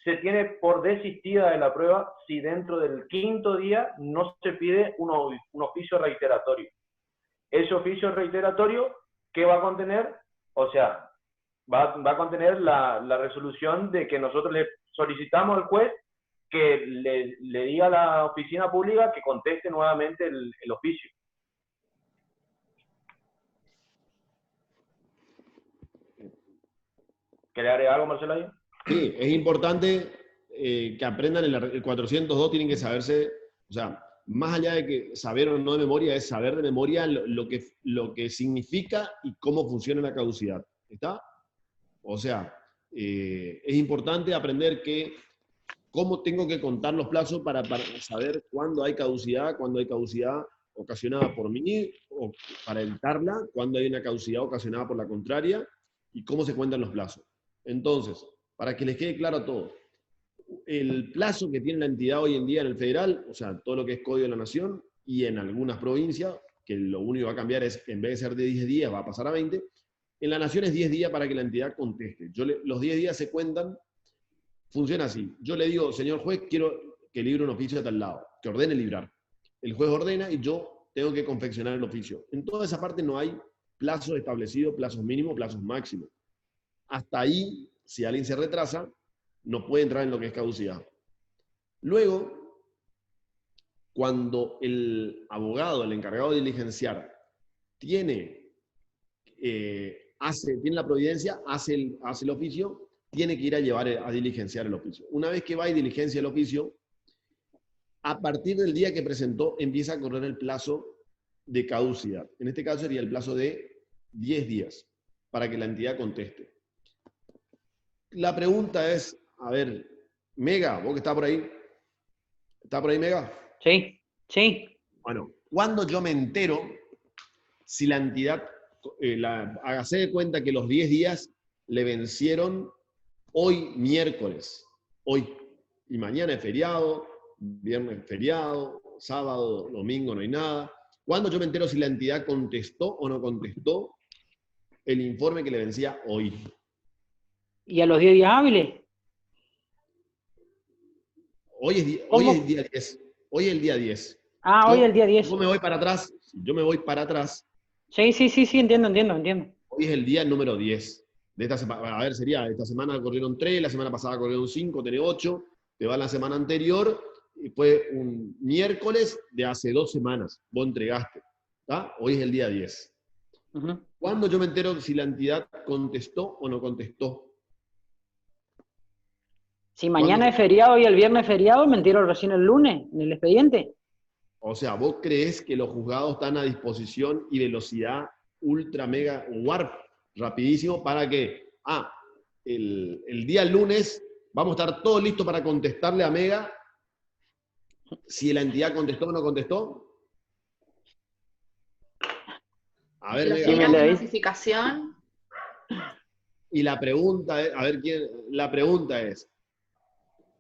se tiene por desistida de la prueba si dentro del 5º día no se pide un oficio reiteratorio. Ese oficio reiteratorio, ¿qué va a contener? O sea, va a contener la resolución de que nosotros le solicitamos al juez que le diga a la oficina pública que conteste nuevamente el oficio. ¿Querés agregar algo, Marcelo, ahí? Sí, es importante que aprendan el 402, tienen que saberse, o sea, más allá de que saber o no de memoria, es saber de memoria lo que significa y cómo funciona la caducidad. ¿Está? O sea, es importante aprender cómo tengo que contar los plazos para saber cuándo hay caducidad ocasionada por mí, o para evitarla, cuándo hay una caducidad ocasionada por la contraria, y cómo se cuentan los plazos. Entonces, para que les quede claro a todos, el plazo que tiene la entidad hoy en día en el federal, o sea, todo lo que es Código de la Nación, y en algunas provincias, que lo único que va a cambiar es, en vez de ser de 10 días, va a pasar a 20, en la Nación es 10 días para que la entidad conteste. Los 10 días se cuentan, funciona así. Yo le digo, señor juez, quiero que libre un oficio a tal lado, que ordene librar. El juez ordena y yo tengo que confeccionar el oficio. En toda esa parte no hay plazos establecidos, plazos mínimos, plazos máximos. Hasta ahí, si alguien se retrasa, no puede entrar en lo que es caducidad. Luego, cuando el abogado, el encargado de diligenciar, tiene la providencia, hace el oficio, tiene que ir a llevar a diligenciar el oficio. Una vez que va y diligencia el oficio, a partir del día que presentó, empieza a correr el plazo de caducidad. En este caso sería el plazo de 10 días para que la entidad conteste. La pregunta es, a ver, Mega, vos que estás por ahí. ¿Está por ahí, Mega? Sí, sí. Bueno, ¿cuándo yo me entero si la entidad, hágase de cuenta que los 10 días le vencieron hoy miércoles, hoy, y mañana es feriado, viernes es feriado, sábado, domingo no hay nada? ¿Cuándo yo me entero si la entidad contestó o no contestó el informe que le vencía hoy? ¿Y a los 10 días hábiles? Hoy es el día 10. Hoy es el día 10. Ah, hoy es el día 10. Yo me voy para atrás. Yo me voy para atrás. Sí, entiendo. Hoy es el día número 10 de esta semana. A ver, esta semana corrieron 3, la semana pasada corrieron 5, tenés 8, te va la semana anterior, y fue un miércoles de hace 2 semanas. Vos entregaste. ¿Tá? Hoy es el día 10. Uh-huh. ¿Cuándo yo me entero si la entidad contestó o no contestó? Si mañana es feriado y el viernes es feriado, me entero recién el lunes, en el expediente. O sea, ¿vos crees que los juzgados están a disposición y velocidad ultra mega warp rapidísimo para que, el día lunes vamos a estar todos listos para contestarle a Mega si la entidad contestó o no contestó? A ver, Mega. ¿La notificación? Y la pregunta es, la pregunta es,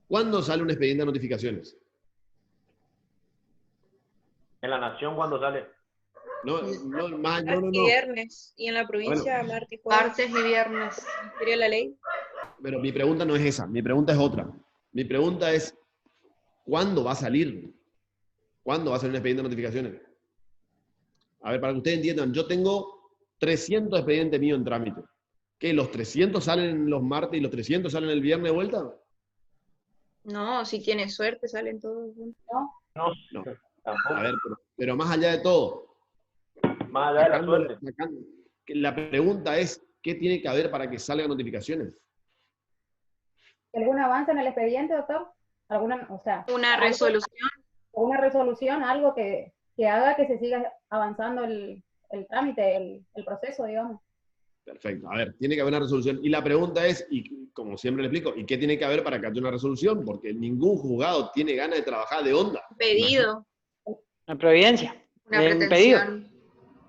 ¿cuándo sale un expediente de notificaciones? ¿En la Nación cuándo sale? No. Viernes. Y en la provincia, Bueno. martes Martes y viernes. sería la ley. Pero mi pregunta no es esa, mi pregunta es otra. Mi pregunta es, ¿cuándo va a salir? ¿Cuándo va a salir un expediente de notificaciones? A ver, para que ustedes entiendan, yo tengo 300 expedientes míos en trámite. ¿Qué, los 300 salen los martes y los 300 salen el viernes de vuelta? No, si tienes suerte, salen todos juntos. No. A ver, pero más allá de todo. Más allá de la suerte. La pregunta es, ¿qué tiene que haber para que salgan notificaciones? algún avance en el expediente, doctor? ¿Alguna, o sea, Una algo- resolución. una resolución, algo que haga que se siga avanzando el trámite, el proceso, digamos? Perfecto. A ver, tiene que haber una resolución. Y la pregunta es, y como siempre le explico, ¿y qué tiene que haber para que haya una resolución? Porque ningún juzgado tiene ganas de trabajar de onda. Pedido. Una providencia. Una Un pedido. pretensión.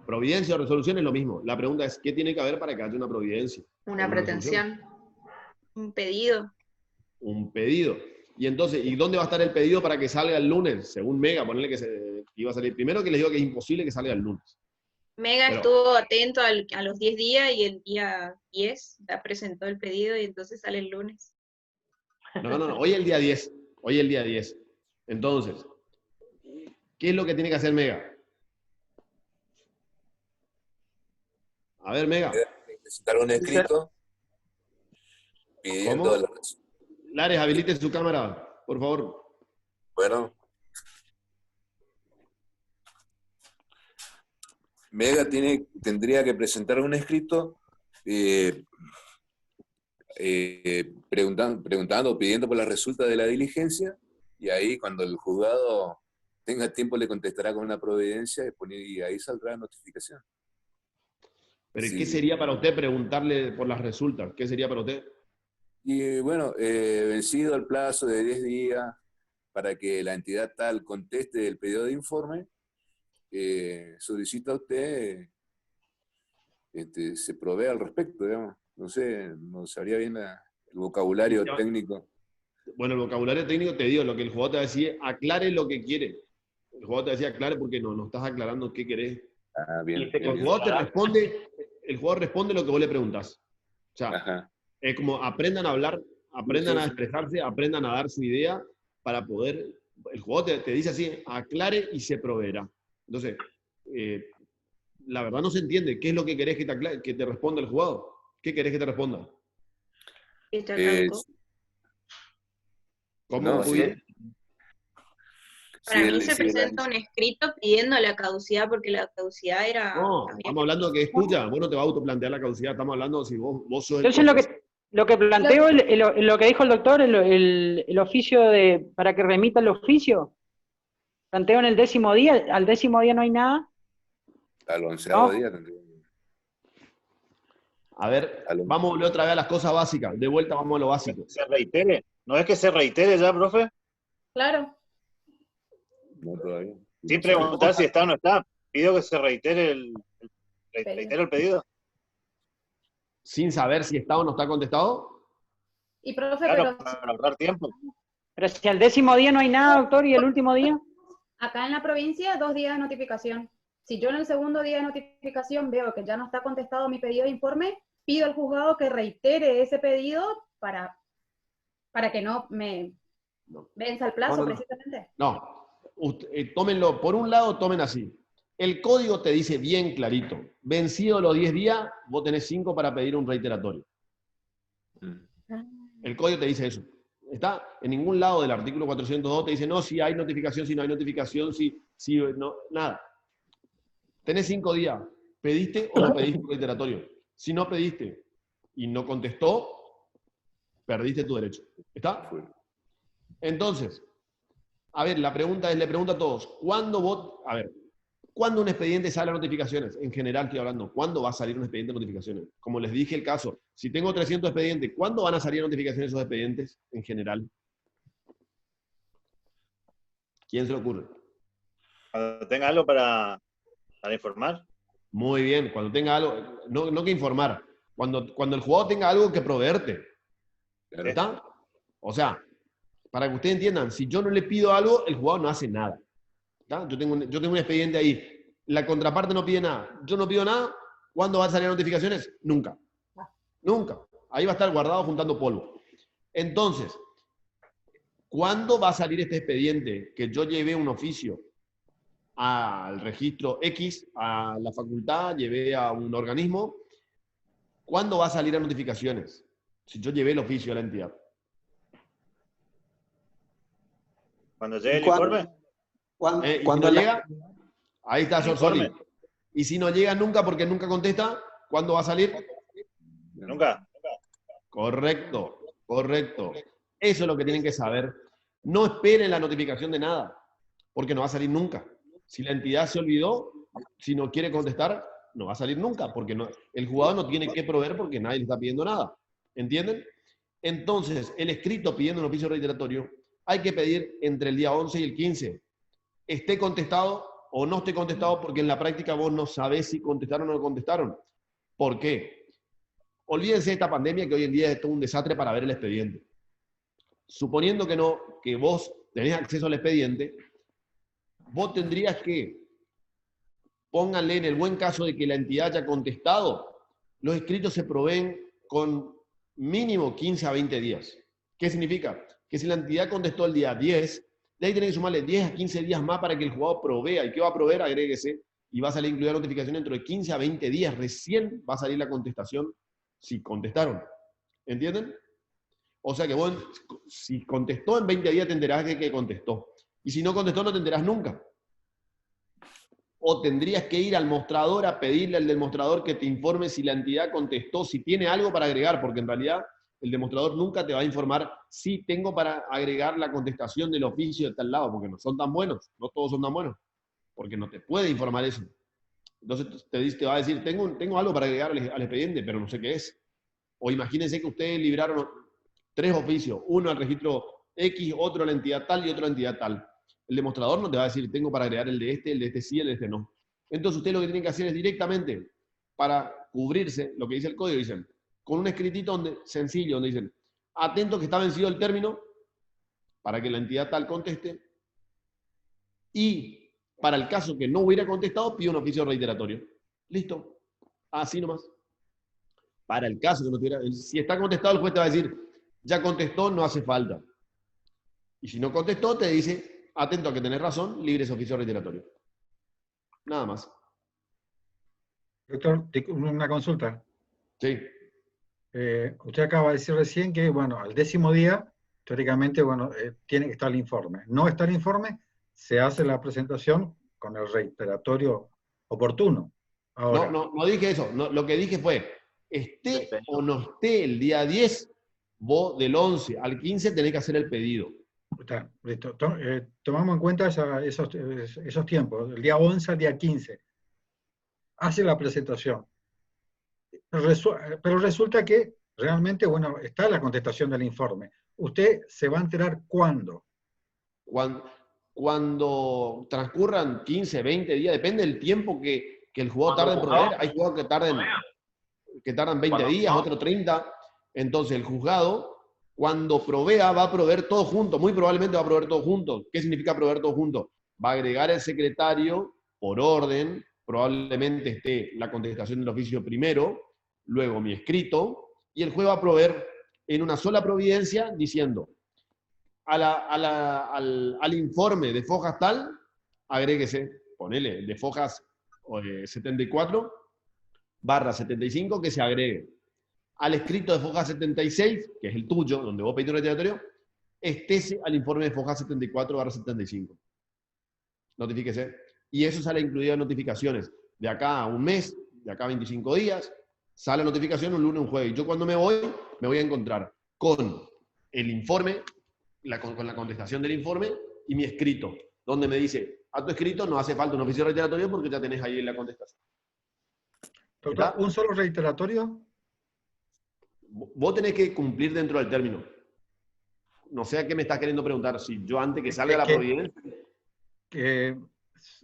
Providencia o resolución es lo mismo. La pregunta es, ¿qué tiene que haber para que haya una providencia? Una resolución? pretensión. Un pedido. Un pedido. Y entonces, ¿y dónde va a estar el pedido para que salga el lunes? Según Mega, ponerle que iba a salir. Primero que les digo que es imposible que salga el lunes. Mega Pero- estuvo atento a los 10 días y el día 10 ya presentó el pedido y entonces sale el lunes. No. Hoy es el día 10. Hoy es el día 10. Entonces, ¿qué es lo que tiene que hacer Mega? A ver, Mega. Presentar un escrito pidiendo ¿Cómo? Lares, habilite su cámara, por favor. Bueno. Mega tendría que presentar un escrito preguntando, pidiendo por la resulta de la diligencia, y ahí cuando el juzgado tenga tiempo le contestará con una providencia y ahí saldrá la notificación. Pero Sí. ¿qué sería para usted preguntarle por las resultas? ¿Qué sería para usted? Y bueno, vencido el plazo de 10 días para que la entidad tal conteste el pedido de informe, solicita a usted se provee al respecto, digamos. No sé, no sabría bien el vocabulario técnico. Bueno, el vocabulario técnico te digo, lo que el jugador te va a decir, aclare lo que quiere. El jugador te decía, aclare porque no estás aclarando qué querés. Ah, bien. El jugador te responde, el jugador responde lo que vos le preguntás. O sea, Ajá. es como aprendan a hablar, aprendan a expresarse, aprendan a dar su idea para poder. El jugador te dice así, aclare y se proveerá. Entonces, la verdad no se entiende. ¿Qué es lo que querés que te responda el jugador? ¿Qué querés que te responda? ¿Y te caducó? ¿Cómo? No, Muy bien. Para mí se presenta un escrito pidiendo la caducidad porque la caducidad era... No, estamos hablando que es tuya. Vos no te vas a autoplantear la caducidad. Estamos hablando si vos sos el... Entonces lo que planteo, lo que dijo el doctor, el oficio para que remita el oficio, planteo en el 10º día, al 10º día no hay nada. Al 11º día tendría. A ver, vamos a volver otra vez a las cosas básicas. De vuelta vamos a lo básico. ¿Se reitere? ¿No es que se reitere ya, profe? Claro. No, todavía. Sin preguntar si está o no está. Pido que se reitere el pedido. Sin saber si está o no está contestado. Y profe, Claro, pero para ahorrar tiempo. Pero si al 10º día no hay nada, doctor, y el último día. acá en la provincia 2 días de notificación. Si yo en el segundo día de notificación veo que ya no está contestado mi pedido de informe, pido al juzgado que reitere ese pedido para que no me venza el plazo, precisamente. No, tómenlo, por un lado tomen así. El código te dice bien clarito, vencido los 10 días, vos tenés 5 para pedir un reiteratorio. El código te dice eso. Está en ningún lado del artículo 402 te dice, no, si hay notificación, si no hay notificación, si no, nada. Tenés 5 días. ¿Pediste o no pediste un reiteratorio? Si no pediste y no contestó, perdiste tu derecho. ¿Está? Entonces, a ver, la pregunta es, le pregunto a todos, ¿cuándo un expediente sale a notificaciones? En general estoy hablando, ¿cuándo va a salir un expediente de notificaciones? Como les dije el caso, si tengo 300 expedientes, ¿cuándo van a salir notificaciones esos expedientes en general? ¿Quién se le ocurre? Cuando tenga algo para informar. Muy bien, cuando tenga algo, no que informar, cuando el jugador tenga algo que proveerte. ¿Está? O sea, para que ustedes entiendan, si yo no le pido algo, el jugador no hace nada. ¿Está? Yo tengo un expediente ahí, la contraparte no pide nada, yo no pido nada, ¿cuándo van a salir notificaciones? Nunca. Nunca. Ahí va a estar guardado juntando polvo. Entonces, ¿cuándo va a salir este expediente que yo llevé un oficio al registro X, a la facultad, llevé a un organismo? ¿Cuándo va a salir a notificaciones? Si yo llevé el oficio a la entidad. Cuando llegue el informe. ¿Cuándo llega? Ahí está, Sorsoli. Y si no llega nunca porque nunca contesta, ¿cuándo va a salir? Nunca. Correcto. Correcto. Eso es lo que tienen que saber. No esperen la notificación de nada, porque no va a salir nunca. Si la entidad se olvidó, si no quiere contestar, no va a salir nunca, porque no, el jugador no tiene que proveer porque nadie le está pidiendo nada. ¿Entienden? Entonces, el escrito pidiendo un oficio reiteratorio hay que pedir entre el día 11 y el 15. Esté contestado o no esté contestado, porque en la práctica vos no sabés si contestaron o no contestaron. ¿Por qué? Olvídense de esta pandemia que hoy en día es todo un desastre para ver el expediente. Suponiendo que no, que vos tenés acceso al expediente, vos tendrías que, pónganle en el buen caso de que la entidad haya contestado, los escritos se proveen con mínimo 15 a 20 días. ¿Qué significa? Que si la entidad contestó el día 10, de ahí tienen que sumarle 10 a 15 días más para que el jugador provea. ¿Y qué va a proveer? Agréguese. Y va a salir incluida la notificación dentro de 15 a 20 días. Recién va a salir la contestación si contestaron. ¿Entienden? O sea que vos, si contestó en 20 días, te enterás de que contestó. Y si no contestó, no te enterás nunca. O tendrías que ir al mostrador a pedirle al del mostrador que te informe si la entidad contestó, si tiene algo para agregar, porque en realidad el demostrador nunca te va a informar si tengo para agregar la contestación del oficio de tal lado, porque no son tan buenos, no todos son tan buenos, porque no te puede informar eso. Entonces te va a decir, tengo algo para agregar al expediente, pero no sé qué es. O imagínense que ustedes libraron 3 oficios, uno al registro X, otro a la entidad tal y otro a la entidad tal. El demostrador no te va a decir, tengo para agregar el de este sí, el de este no. Entonces ustedes lo que tienen que hacer es directamente, para cubrirse, lo que dice el código, dicen, con un escritito sencillo, donde dicen, atento que está vencido el término, para que la entidad tal conteste, y para el caso que no hubiera contestado, pide un oficio reiteratorio. Listo. Así nomás. Para el caso que no tuviera, si está contestado, el juez te va a decir, ya contestó, no hace falta. Y si no contestó, te dice, atento a que tenés razón, libre ese oficio reiteratorio. Nada más. Doctor, una consulta. Sí. Usted acaba de decir recién que, bueno, al 10º día, teóricamente, bueno, tiene que estar el informe. No está el informe, se hace la presentación con el reiteratorio oportuno. Ahora, No dije eso. No, lo que dije fue, esté o no esté el día 10, vos del 11 al 15 tenés que hacer el pedido. Está, listo. Tomamos en cuenta esos tiempos, del día 11 al día 15. Hace la presentación. Pero resulta que realmente, bueno, está la contestación del informe. ¿Usted se va a enterar cuándo? Cuando transcurran 15, 20 días, depende del tiempo que el jugador tarde en proveer. Hay jugadores que tardan 20 días, otros 30. Entonces el juzgado, cuando provea, va a proveer todo junto. Muy probablemente va a proveer todo junto. ¿Qué significa proveer todo junto? Va a agregar el secretario por orden, probablemente esté la contestación del oficio primero, luego mi escrito, y el juez va a proveer en una sola providencia diciendo, al informe de fojas tal, agréguese, ponele, de fojas 74/75 que se agregue. Al escrito de foja 76, que es el tuyo, donde vos pedís un reiteratorio, estése al informe de foja 74/75. Notifíquese. Y eso sale incluido en notificaciones. De acá a un mes, de acá a 25 días, sale notificación un lunes, un jueves. Yo cuando me voy a encontrar con el informe, con la contestación del informe y mi escrito, donde me dice, a tu escrito no hace falta un oficio reiteratorio porque ya tenés ahí la contestación. Doctor, ¿un solo reiteratorio? Vos tenés que cumplir dentro del término. No sé a qué me estás queriendo preguntar. Si yo antes que salga la providencia...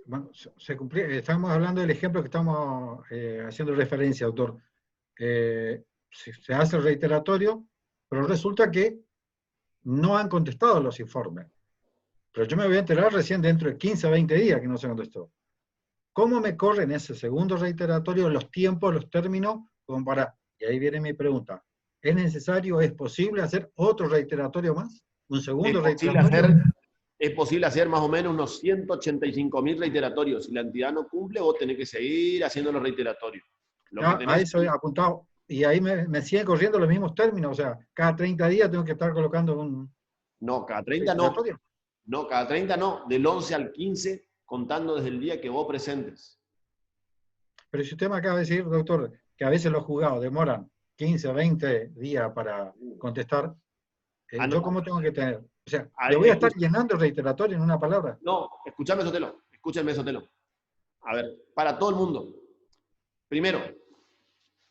Bueno, estamos hablando del ejemplo que estamos haciendo referencia, doctor. Se hace el reiteratorio, pero resulta que no han contestado los informes. Pero yo me voy a enterar recién dentro de 15 a 20 días que no se contestó. ¿Cómo me corren ese segundo reiteratorio los tiempos, los términos? Como para, y ahí viene mi pregunta, ¿es necesario, es posible hacer otro reiteratorio más? ¿Un segundo reiteratorio? Es posible hacer más o menos unos 185.000 reiteratorios. Si la entidad no cumple, vos tenés que seguir haciendo los reiteratorios. A eso he apuntado. Y ahí me siguen corriendo los mismos términos. O sea, cada 30 días tengo que estar colocando un... No, cada 30 no. No, cada 30 no. Del 11 al 15, contando desde el día que vos presentes. Pero si usted me acaba de decir, doctor, que a veces los juzgados demoran 15 o 20 días para contestar, ¿Yo cómo tengo que tener? O sea, Ahí, le voy a estar llenando el reiteratorio en una palabra. No, escúchame, Sotelo. A ver, para todo el mundo. Primero,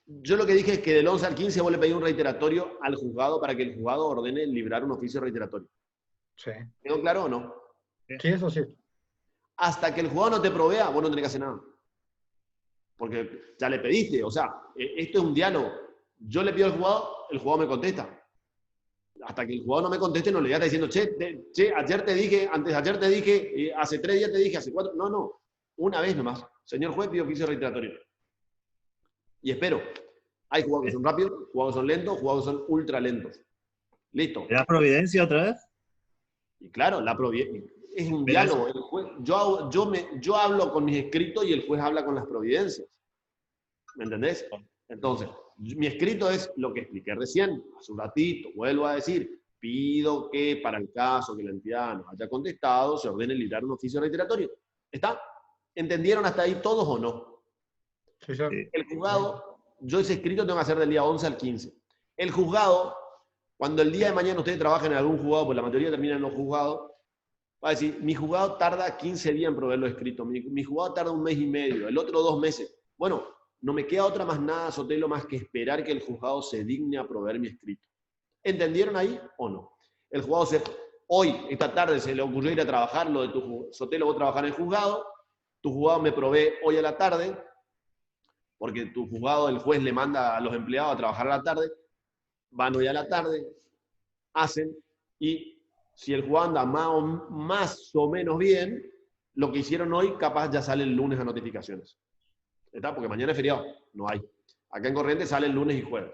yo lo que dije es que del 11 al 15 vos le pedís un reiteratorio al juzgado para que el juzgado ordene librar un oficio reiteratorio. Sí. ¿Quedó claro o no? Sí, eso sí. Hasta que el juzgado no te provea, vos no tenés que hacer nada. Porque ya le pediste, o sea, esto es un diálogo. Yo le pido al juzgado, el juzgado me contesta. Hasta que el juzgado no me conteste, no le voy a estar diciendo, che, ayer te dije, antes de ayer te dije, hace 3 días te dije, hace 4. No. Una vez nomás. Señor juez, pido oficio reiteratorio. Y espero. Hay juzgados que son rápidos, juzgados que son lentos, juzgados que son ultra lentos. Listo. ¿Le das providencia otra vez? Y claro, la providencia. Es un diálogo. El juez, yo hablo con mis escritos y el juez habla con las providencias. ¿Me entendés? Entonces, mi escrito es lo que expliqué recién, hace un ratito, vuelvo a decir, pido que para el caso que la entidad nos haya contestado, se ordene librar un oficio reiteratorio. ¿Está? ¿Entendieron hasta ahí todos o no? Sí, sí. El juzgado, yo ese escrito tengo que hacer del día 11 al 15. El juzgado, cuando el día de mañana ustedes trabajen en algún juzgado, pues la mayoría terminan en los juzgados, va a decir, mi juzgado tarda 15 días en proveerlo escrito, mi juzgado tarda 1 mes y medio, el otro 2 meses. Bueno, no me queda otra más nada, Sotelo, más que esperar que el juzgado se digne a proveer mi escrito. ¿Entendieron ahí o no? El juzgado hoy, esta tarde, se le ocurrió ir a trabajar, lo de tu Sotelo, vos trabajar en el juzgado, tu juzgado me provee hoy a la tarde, porque tu juzgado, el juez le manda a los empleados a trabajar a la tarde, van hoy a la tarde, hacen, y si el juzgado anda más o menos bien, lo que hicieron hoy capaz ya sale el lunes a notificaciones. ¿Está? Porque mañana es feriado, no hay. Acá en Corrientes sale el lunes y jueves.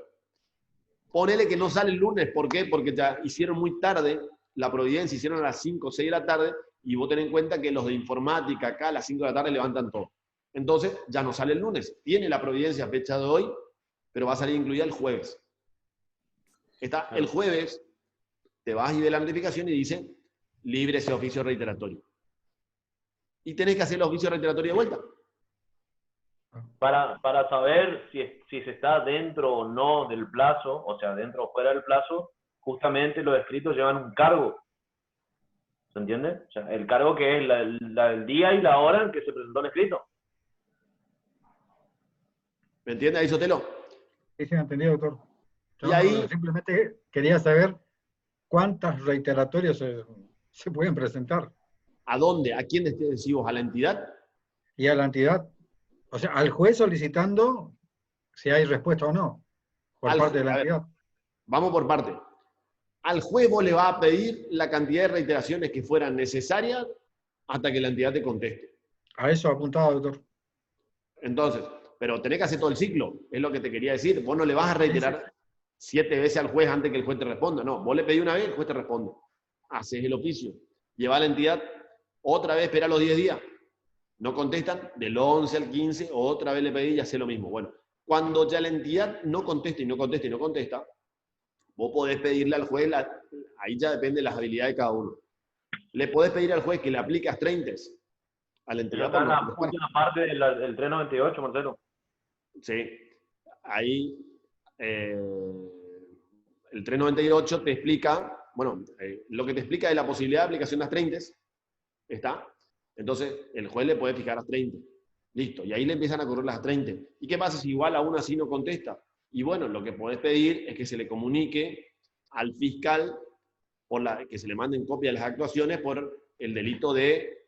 Ponele que no sale el lunes, ¿por qué? Porque ya hicieron muy tarde la providencia, hicieron a las 5 o 6 de la tarde, y vos ten en cuenta que los de informática acá a las 5 de la tarde levantan todo. Entonces, ya no sale el lunes. Tiene la providencia fecha de hoy, pero va a salir incluida el jueves. Está el jueves, te vas y ves la notificación y dice, libre ese oficio reiteratorio. Y tenés que hacer el oficio reiteratorio de vuelta. Para saber si se está dentro o no del plazo, o sea, dentro o fuera del plazo, justamente los escritos llevan un cargo. ¿Se entiende? O sea, el cargo que es el día y la hora en que se presentó el escrito. ¿Me entiende ahí, Sotelo? Sí, sí, entendido, doctor. Y ahí, simplemente quería saber cuántas reiteratorios se pueden presentar. ¿a dónde? ¿A quién decimos? ¿A la entidad? Y a la entidad, o sea, al juez solicitando si hay respuesta o no, por parte de la entidad. Vamos por parte. Al juez vos le vas a pedir la cantidad de reiteraciones que fueran necesarias hasta que la entidad te conteste. A eso apuntaba, doctor. Entonces, pero tenés que hacer todo el ciclo, es lo que te quería decir. Vos no le vas a reiterar 7 veces al juez antes que el juez te responda. No, vos le pedís una vez, el juez te responde. Haces el oficio. Lleva a la entidad, otra vez espera los 10 días. No contestan, del 11 al 15, otra vez le pedís y hace lo mismo. Bueno, cuando ya la entidad no contesta y no contesta y no contesta, vos podés pedirle al juez, ahí ya depende de las habilidades de cada uno. Le podés pedir al juez que le aplique astreintes a la entidad. Está en la última parte del 398, Marcelo. Sí, ahí el 398 te explica, bueno, lo que te explica es la posibilidad de aplicación de astreintes, ¿está? Entonces, el juez le puede fijar astreintes. Listo, y ahí le empiezan a correr las astreintes. ¿Y qué pasa si igual aún así no contesta? Y bueno, lo que podés pedir es que se le comunique al fiscal, que se le manden copia de las actuaciones por el delito de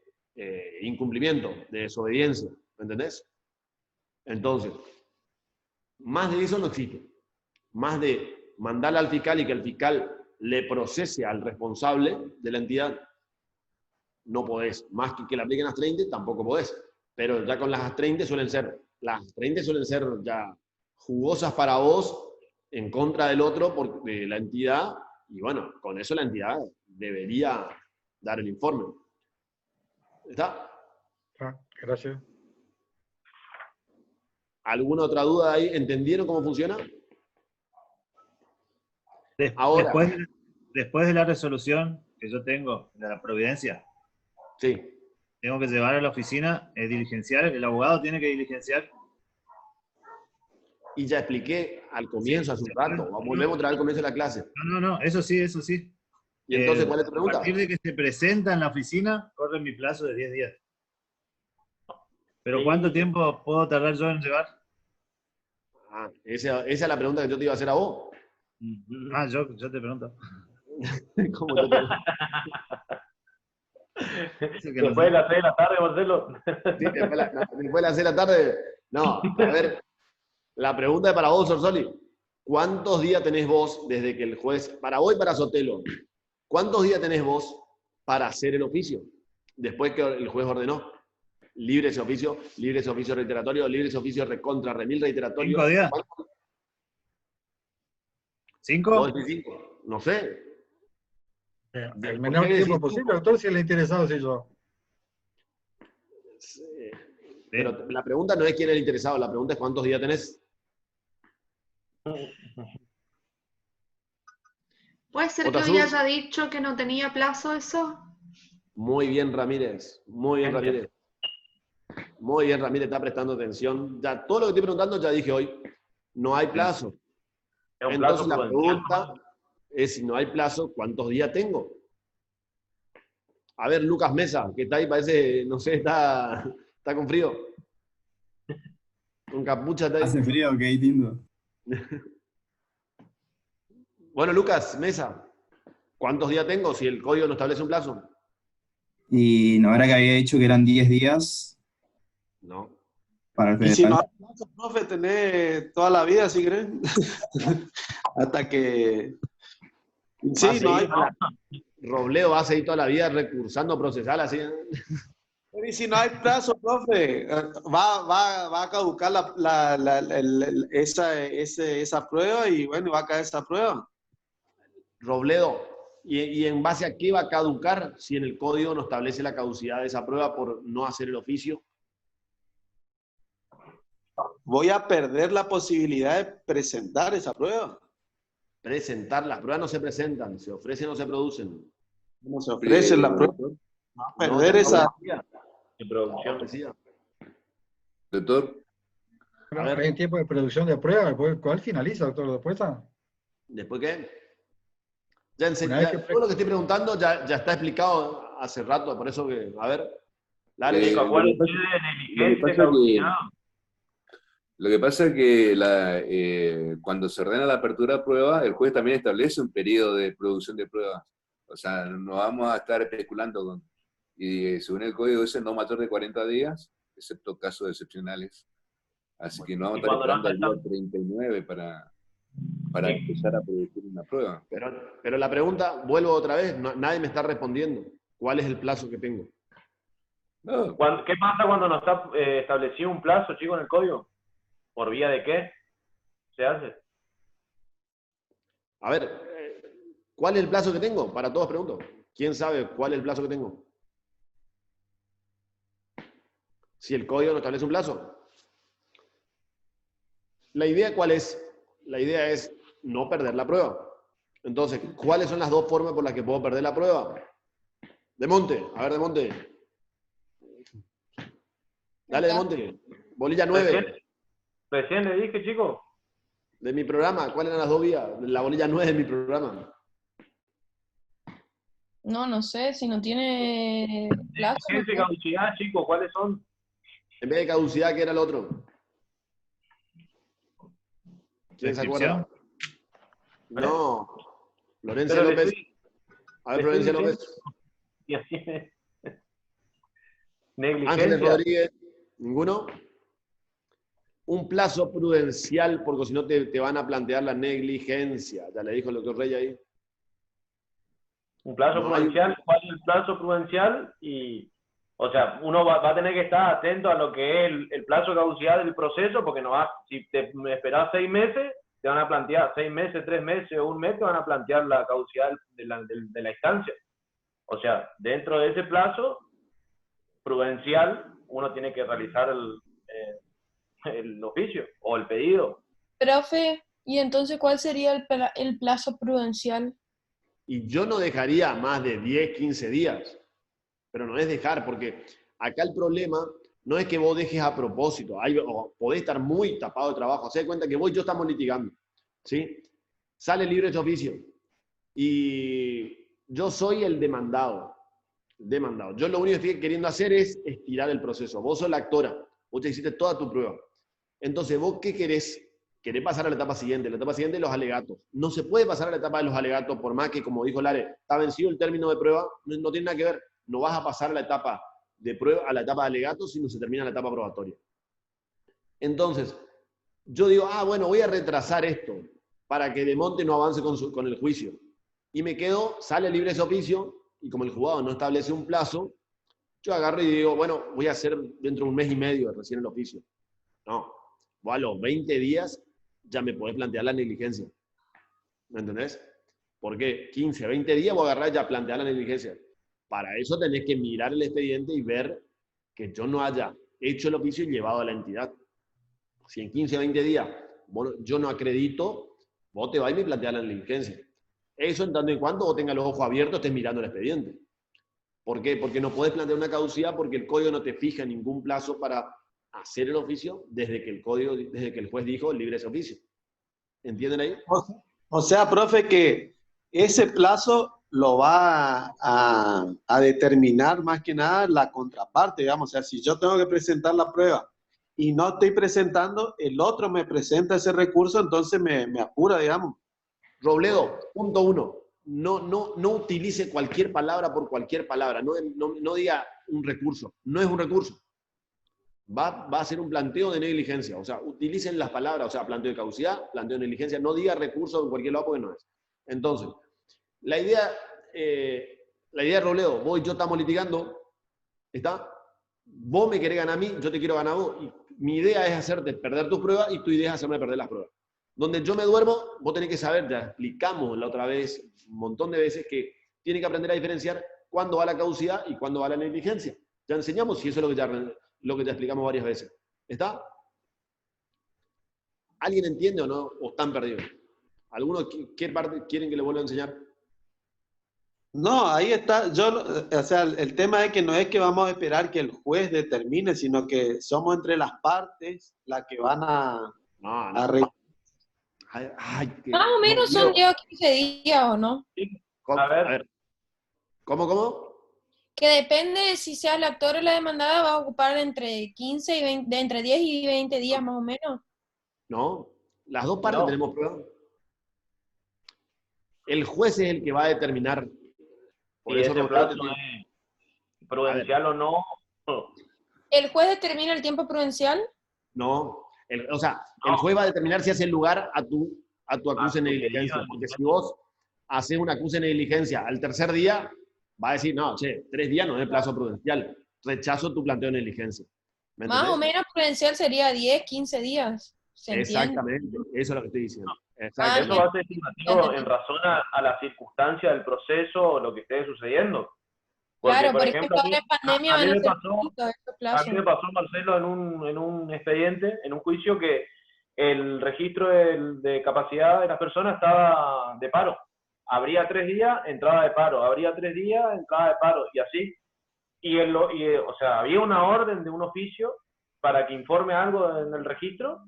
incumplimiento, de desobediencia, ¿me entendés? Entonces, más de eso no existe. Más de mandarle al fiscal y que el fiscal le procese al responsable de la entidad, no podés. Más que le apliquen las 30, tampoco podés. Pero ya con las 30 suelen ser ya jugosas para vos en contra del otro de la entidad, y bueno, con eso la entidad debería dar el informe. ¿Está? Gracias. ¿Alguna otra duda ahí? ¿Entendieron cómo funciona? Ahora, después de la resolución que yo tengo de la providencia, sí, tengo que llevar a la oficina, diligenciar, el abogado tiene que diligenciar. Y ya expliqué al comienzo, hace un rato. Volvemos otra vez al comienzo de la clase. No, eso sí, eso sí. ¿Y entonces cuál es tu pregunta? A partir de que se presenta en la oficina, corre mi plazo de 10 días. ¿Pero cuánto tiempo puedo tardar yo en llegar? Esa es la pregunta que yo te iba a hacer a vos. Yo te pregunto. ¿Cómo te pregunto? Después de las 6 de la tarde, Marcelo. Sí, después de las 6 de la tarde. No, a ver. La pregunta es para vos, Sorsoli. ¿Cuántos días tenés vos desde que el juez, para vos y para Sotelo, cuántos días tenés vos para hacer el oficio? Después que el juez ordenó. Libre ese oficio reiteratorio, libre ese oficio recontra, remil reiteratorio. 5 días. ¿5? ¿Vos decís 5? No sé. El menor tiempo posible, doctor, si le ha interesado, si yo. Pero la pregunta no es quién es el interesado, la pregunta es cuántos días tenés. ¿Puede ser que hoy haya dicho que no tenía plazo eso? Muy bien, Ramírez. Muy bien, Ramírez. Muy bien, Ramírez, está prestando atención. Ya todo lo que estoy preguntando ya dije hoy. No hay plazo. Entonces la pregunta es, si no hay plazo, ¿cuántos días tengo? A ver, Lucas Mesa, que está ahí, parece, no sé, está con frío. Con capucha está ahí. Hace frío, qué lindo. Bueno, Lucas Mesa, ¿cuántos días tengo si el código no establece un plazo? Y no era que había dicho que eran 10 días. No. Para el Y si no federal. hay plazo, profe, tenés toda la vida, ¿sí creen? Hasta que... Sí, no hay plazo. Robledo va a seguir toda la vida recursando procesal así. Y si no hay plazo, profe, va a caducar esa prueba y bueno, va a caer esa prueba. Robledo, ¿y en base a qué va a caducar si en el código no establece la caducidad de esa prueba por no hacer el oficio? Voy a perder la posibilidad de presentar esa prueba. Presentar, las pruebas no se presentan, se ofrecen o se producen. No se ofrece la prueba. Va a perder esa... En producción. Doctor. Hay un tiempo de producción de prueba, ¿cuál finaliza, doctor? ¿Después qué? Ya enseñé, todo lo que estoy preguntando ya está explicado hace rato, por eso que, a ver, dale. Lo que pasa es que cuando se ordena la apertura de prueba, el juez también establece un periodo de producción de pruebas. O sea, no vamos a estar especulando y según el código dice no mayor de 40 días, excepto casos excepcionales. Así que no vamos a estar esperando al día 39 para empezar a producir una prueba. Pero la pregunta, vuelvo otra vez, nadie me está respondiendo. ¿Cuál es el plazo que tengo? No. ¿Qué pasa cuando no está establecido un plazo, chico, en el código? ¿Por vía de qué se hace? A ver, ¿cuál es el plazo que tengo? Para todos pregunto. ¿Quién sabe cuál es el plazo que tengo? Si el código no establece un plazo. ¿La idea cuál es? La idea es no perder la prueba. Entonces, ¿cuáles son las dos formas por las que puedo perder la prueba? De Monte, a ver, de Monte. Dale, de Monte. Bolilla 9. Recién le dije, chico. De mi programa, ¿cuáles eran las dos vías? La bolilla 9 de mi programa. No sé, si no tiene plazo. Vigencia y caducidad, chicos, ¿cuáles son? En vez de caducidad, ¿qué era el otro? ¿Quién se acuerda? No. Florencia López. A ver, Florencia López. Ángeles Rodríguez. ¿Ninguno? Un plazo prudencial, porque si no te van a plantear la negligencia. Ya le dijo el doctor Rey ahí. Un plazo prudencial, ¿cuál es el plazo prudencial? O sea, uno va a tener que estar atento a lo que es el plazo de caducidad del proceso, porque si te esperas 6 meses, te van a plantear 6 meses, 3 meses o 1 mes, te van a plantear la caducidad de la instancia. O sea, dentro de ese plazo prudencial, uno tiene que realizar el oficio o el pedido. Profe, ¿y entonces cuál sería el plazo prudencial? Y yo no dejaría más de 10, 15 días. Pero no es dejar, porque acá el problema No es que vos dejes a propósito, o podés estar muy tapado de trabajo. Hacé de cuenta que vos y yo estamos litigando, ¿sí? Sale libre de oficio y yo soy el demandado. Yo lo único que estoy queriendo hacer es estirar el proceso. Vos sos la actora, vos te hiciste toda tu prueba. Entonces, ¿vos qué querés? Querés pasar a la etapa siguiente. La etapa siguiente es los alegatos. No se puede pasar a la etapa de los alegatos, por más que, como dijo Lare, está vencido el término de prueba, no tiene nada que ver. No vas a pasar a la etapa de prueba, a la etapa de alegatos, sino se termina la etapa probatoria. Entonces, yo digo, bueno, voy a retrasar esto para que Demonte no avance con el juicio. Y me quedo, sale libre ese oficio, y como el juzgado no establece un plazo, yo agarro y digo, bueno, voy a hacer dentro de un mes y medio recién el oficio. No, vos a los 20 días ya me podés plantear la negligencia. ¿Me entendés? Porque 15, 20 días vos agarrás ya a plantear la negligencia. Para eso tenés que mirar el expediente y ver que yo no haya hecho el oficio y llevado a la entidad. Si en 15, 20 días yo no acredito, vos te vas y me planteas la negligencia. Eso en tanto en cuanto vos tengas los ojos abiertos, estés mirando el expediente. ¿Por qué? Porque no podés plantear una caducidad porque el código no te fija ningún plazo para hacer el oficio desde que el juez dijo libre ese oficio. ¿Entienden ahí? O sea, profe, que ese plazo lo va a determinar más que nada la contraparte, digamos. O sea, si yo tengo que presentar la prueba y no estoy presentando, el otro me presenta ese recurso, entonces me apura, digamos. Robledo, punto 1. No utilice cualquier palabra por cualquier palabra. No diga un recurso. No es un recurso. Va a ser un planteo de negligencia. O sea, utilicen las palabras, o sea, planteo de caducidad, planteo de negligencia. No diga recurso en cualquier lado porque no es. Entonces, la idea de Robledo, vos y yo estamos litigando, ¿está? Vos me querés ganar a mí, yo te quiero ganar a vos. Y mi idea es hacerte perder tus pruebas y tu idea es hacerme perder las pruebas. Donde yo me duermo, vos tenés que saber, ya explicamos la otra vez, un montón de veces, que tiene que aprender a diferenciar cuándo va la caducidad y cuándo va la negligencia. Ya enseñamos y eso es lo que ya explicamos varias veces. ¿Está? ¿Alguien entiende o no? ¿O están perdidos? ¿Alguno qué parte quieren que le vuelva a enseñar? No, ahí está. O sea, el tema es que no es que vamos a esperar que el juez determine, sino que somos entre las partes las que van a Más o menos son 10 o 15 días, ¿o no? A ver. ¿Cómo? Que depende de si sea el actor o la demandada, va a ocupar entre 15 y 20, entre 10 y 20 días más o menos. No, las dos partes tenemos pruebas. El juez es el que va a determinar. Por eso ese plazo es prudencial o no. ¿El juez determina el tiempo prudencial? No. El juez va a determinar si hace lugar a tu acuse de negligencia. Porque si vos haces una acuse de negligencia al tercer día, va a decir, no, 3 días no es el plazo prudencial. Rechazo tu planteo de negligencia. Más o menos prudencial sería 10, 15 días. Exactamente, eso es lo que estoy diciendo. Eso va a ser estimativo en razón a la circunstancia del proceso o lo que esté sucediendo. Porque, claro, por ejemplo, ahora en pandemia van a ser estos plazos. A mí me pasó, Marcelo, en un expediente, en un juicio, que el registro de capacidad de las personas estaba de paro. Abría 3 días, entrada de paro. Abría 3 días, entrada de paro. Y así. O sea, había una orden de un oficio para que informe algo en el registro.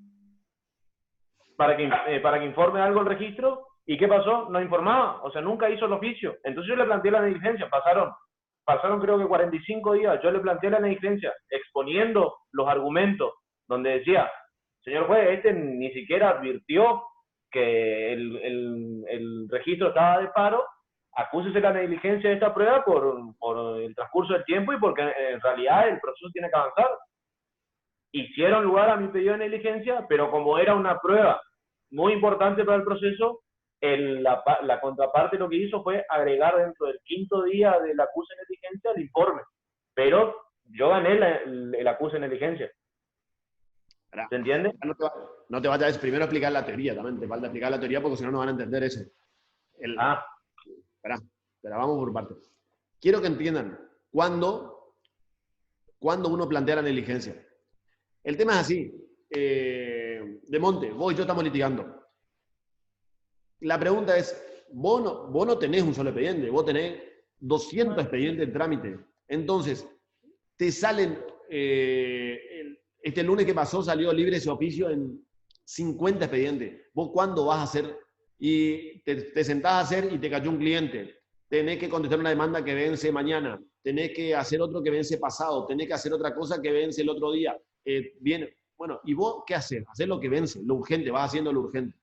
Para que informe algo el registro. ¿Y qué pasó? No informaba. O sea, nunca hizo el oficio. Entonces yo le planteé la negligencia. Pasaron creo que 45 días. Yo le planteé la negligencia exponiendo los argumentos donde decía, señor juez, ni siquiera advirtió que el registro estaba de paro, acúsese la negligencia de esta prueba por el transcurso del tiempo y porque en realidad el proceso tiene que avanzar. Hicieron lugar a mi pedido de negligencia, pero como era una prueba muy importante para el proceso, la contraparte lo que hizo fue agregar dentro del 5º día del acuse de negligencia el informe. Pero yo gané el acuse de negligencia. ¿Se entiende? No te vayas primero a explicar la teoría, también te falta explicar la teoría porque si no van a entender eso. Espera, vamos por partes. Quiero que entiendan cuándo uno plantea la negligencia. El tema es así. Demonte, vos y yo estamos litigando. La pregunta es, vos no tenés un solo expediente, vos tenés 200 expedientes en trámite. Entonces, te salen este lunes que pasó salió libre ese oficio en 50 expedientes. ¿Vos cuándo vas a hacer? Y te sentás a hacer y te cayó un cliente. Tenés que contestar una demanda que vence mañana. Tenés que hacer otro que vence pasado. Tenés que hacer otra cosa que vence el otro día. Bueno, ¿y vos qué haces? Hacer lo que vence, lo urgente, vas haciendo lo urgente.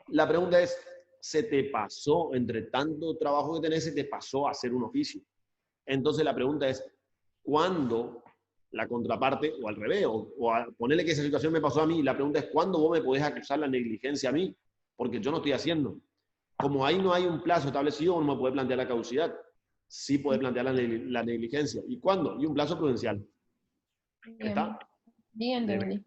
La pregunta es, ¿se te pasó, entre tanto trabajo que tenés, se te pasó a hacer un oficio? Entonces la pregunta es, ¿cuándo la contraparte, o al revés, ponerle que esa situación me pasó a mí, la pregunta es, ¿cuándo vos me podés acusar la negligencia a mí? Porque yo no estoy haciendo. Como ahí no hay un plazo establecido, uno no puede plantear la caducidad. Sí puede plantear la negligencia. ¿Y cuándo? Y un plazo prudencial. ¿Está? Bien, entendí.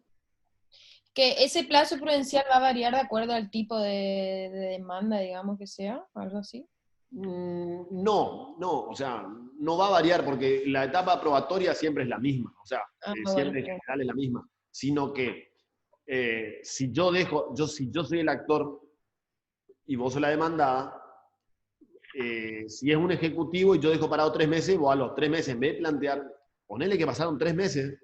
Que ese plazo prudencial va a variar de acuerdo al tipo de demanda, digamos que sea, algo así. No, o sea, no va a variar porque la etapa probatoria siempre es la misma, o sea, siempre en general es la misma, sino que si yo soy el actor y vos sos la demandada, si es un ejecutivo y yo dejo parado 3 meses, vos a los 3 meses, en vez de plantear, ponele que pasaron 3 meses,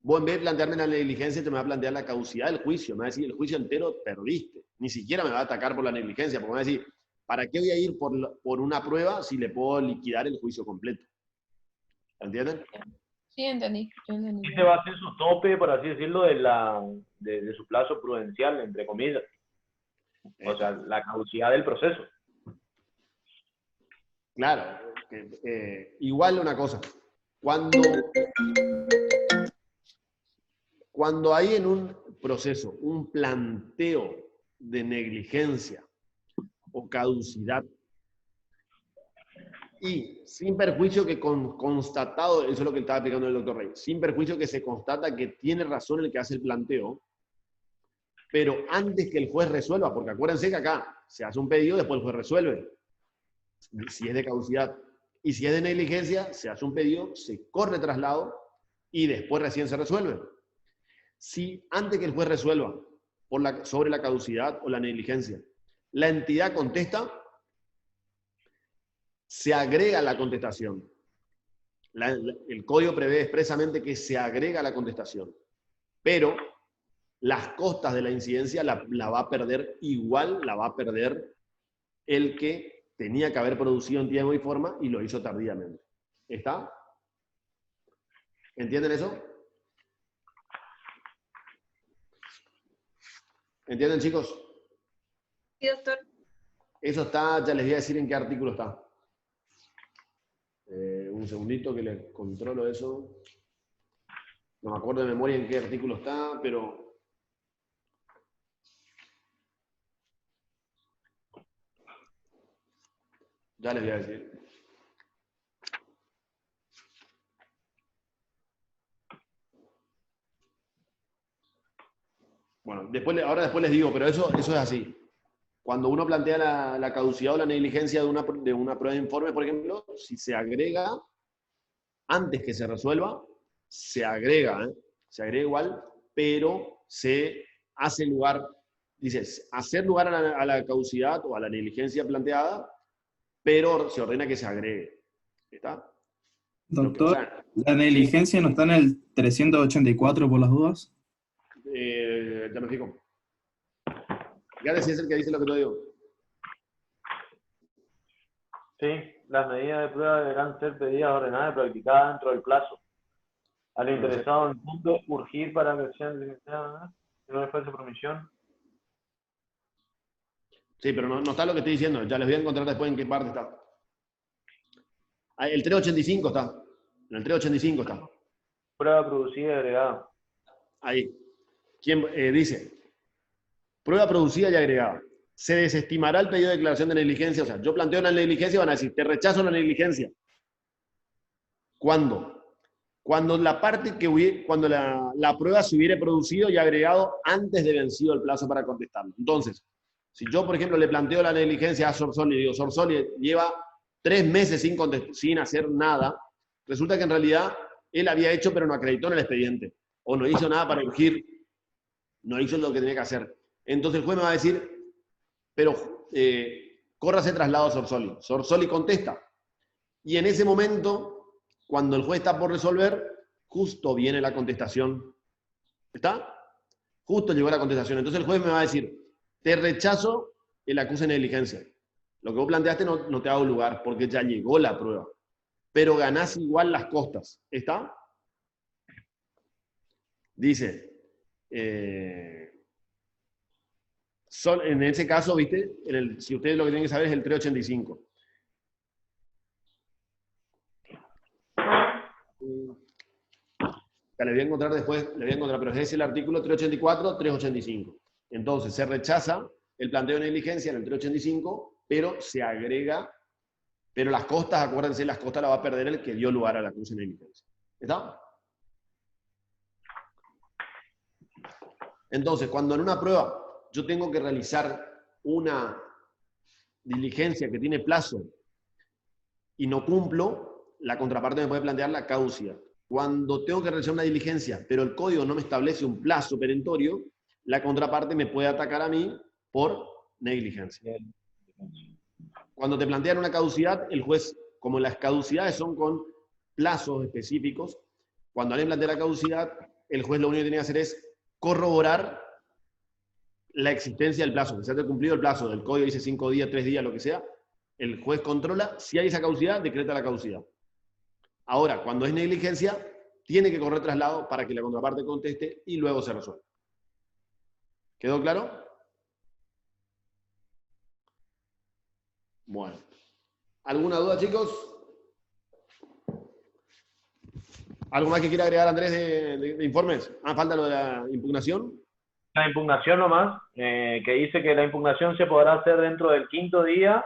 vos en vez de plantearme la negligencia, te me va a plantear la caducidad del juicio, me va a decir, el juicio entero perdiste, ni siquiera me va a atacar por la negligencia, porque me va a decir, ¿para qué voy a ir por una prueba si le puedo liquidar el juicio completo? ¿Entienden? Sí, entendí. Y se va a hacer su tope, por así decirlo, de su plazo prudencial, entre comillas. O sea, la caducidad del proceso. Claro. Igual una cosa. Cuando hay en un proceso un planteo de negligencia o caducidad, y sin perjuicio que constatado, eso es lo que estaba explicando el doctor Rey, sin perjuicio que se constata que tiene razón el que hace el planteo, pero antes que el juez resuelva, porque acuérdense que acá se hace un pedido, después el juez resuelve, si es de caducidad, y si es de negligencia, se hace un pedido, se corre traslado, y después recién se resuelve. Si antes que el juez resuelva sobre la caducidad o la negligencia, la entidad contesta, se agrega la contestación. El código prevé expresamente que se agrega la contestación, pero las costas de la incidencia la va a perder igual, la va a perder el que tenía que haber producido en tiempo y forma y lo hizo tardíamente. ¿Está? ¿Entienden eso? ¿Entienden, chicos? Sí, doctor. Eso está, ya les voy a decir en qué artículo está. Un segundito que les controlo eso. No me acuerdo de memoria en qué artículo está, pero... ya les voy a decir. Bueno, ahora después les digo, pero eso es así. Cuando uno plantea la caducidad o la negligencia de una prueba de informe, por ejemplo, si se agrega, antes que se resuelva, se agrega igual, pero se hace lugar, dice, hacer lugar a la caducidad o a la negligencia planteada, pero se ordena que se agregue. ¿Está? Doctor, ¿la negligencia no está en el 384 por las dudas? Ya me fijo. Fíjate si es el que dice lo que te digo. Sí, las medidas de prueba deberán ser pedidas, ordenadas y practicadas dentro del plazo. Al interesado en el punto, urgir para que sean limitadas, si no le fuese promisión. Sí, pero no está lo que estoy diciendo. Ya les voy a encontrar después en qué parte está. El 385 está. En el 385 está. Prueba producida y agregada. Ahí. ¿Quién dice? Prueba producida y agregada. Se desestimará el pedido de declaración de negligencia. O sea, yo planteo una negligencia y van a decir, te rechazo la negligencia. ¿Cuándo? Cuando la prueba se hubiere producido y agregado antes de vencido el plazo para contestarlo. Entonces, si yo, por ejemplo, le planteo la negligencia a Sorsoli y digo, Sorsoli lleva 3 meses sin hacer nada, resulta que en realidad él había hecho pero no acreditó en el expediente. O no hizo nada para urgir. No hizo lo que tenía que hacer. Entonces el juez me va a decir, pero córrase traslado a Sorsoli. Sorsoli contesta. Y en ese momento, cuando el juez está por resolver, justo viene la contestación. ¿Está? Justo llegó la contestación. Entonces el juez me va a decir, te rechazo el acuse de negligencia. Lo que vos planteaste no te ha dado lugar, porque ya llegó la prueba. Pero ganás igual las costas. ¿Está? Dice, en ese caso, ¿viste? Si ustedes lo que tienen que saber es el 385. Le voy a encontrar después, pero es el artículo 384, 385. Entonces, se rechaza el planteo de negligencia en el 385, pero se agrega, pero las costas, acuérdense, las costas las va a perder el que dio lugar a la acuse de negligencia. ¿Está? Entonces, cuando en una prueba yo tengo que realizar una diligencia que tiene plazo y no cumplo, la contraparte me puede plantear la caducidad. Cuando tengo que realizar una diligencia, pero el código no me establece un plazo perentorio, la contraparte me puede atacar a mí por negligencia. Cuando te plantean una caducidad, el juez, como las caducidades son con plazos específicos, cuando alguien plantea la caducidad, el juez lo único que tiene que hacer es corroborar la existencia del plazo. Que se haya cumplido el plazo del código, dice 5 días, 3 días, lo que sea, el juez controla, si hay esa caducidad, decreta la caducidad. Ahora, cuando es negligencia, tiene que correr traslado para que la contraparte conteste y luego se resuelva. ¿Quedó claro? Bueno. ¿Alguna duda, chicos? ¿Algo más que quiera agregar, Andrés, de informes? Falta lo de la impugnación. La impugnación nomás, que dice que la impugnación se podrá hacer dentro del 5º día,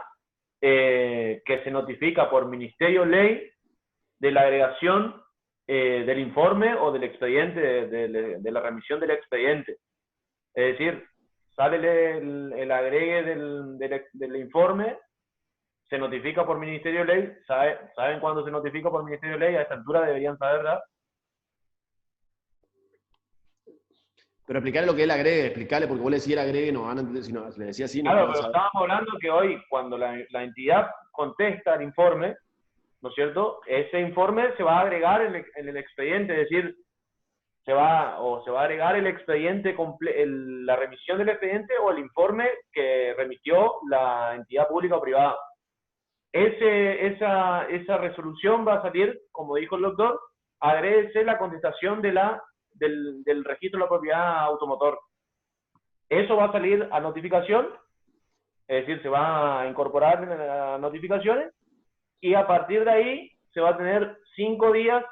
que se notifica por Ministerio Ley de la agregación del informe o del expediente, de la remisión del expediente. Es decir, sale el agregue del informe, se notifica por Ministerio Ley. ¿Saben cuándo se notifica por Ministerio Ley? A esta altura deberían saber, ¿verdad? Pero explicarle lo que él agregue, explicarle, porque vos le decís el agregue, no van a entender, si no, le decía así, no. Claro, pero estábamos hablando que hoy, cuando la entidad contesta el informe, ¿no es cierto? Ese informe se va a agregar en el expediente, es decir, se va a agregar el expediente, la remisión del expediente o el informe que remitió la entidad pública o privada. Esa resolución va a salir, como dijo el doctor, agréguese la contestación del registro de la propiedad automotor. Eso va a salir a notificación, es decir, se va a incorporar en las notificaciones, y a partir de ahí se va a tener 5 días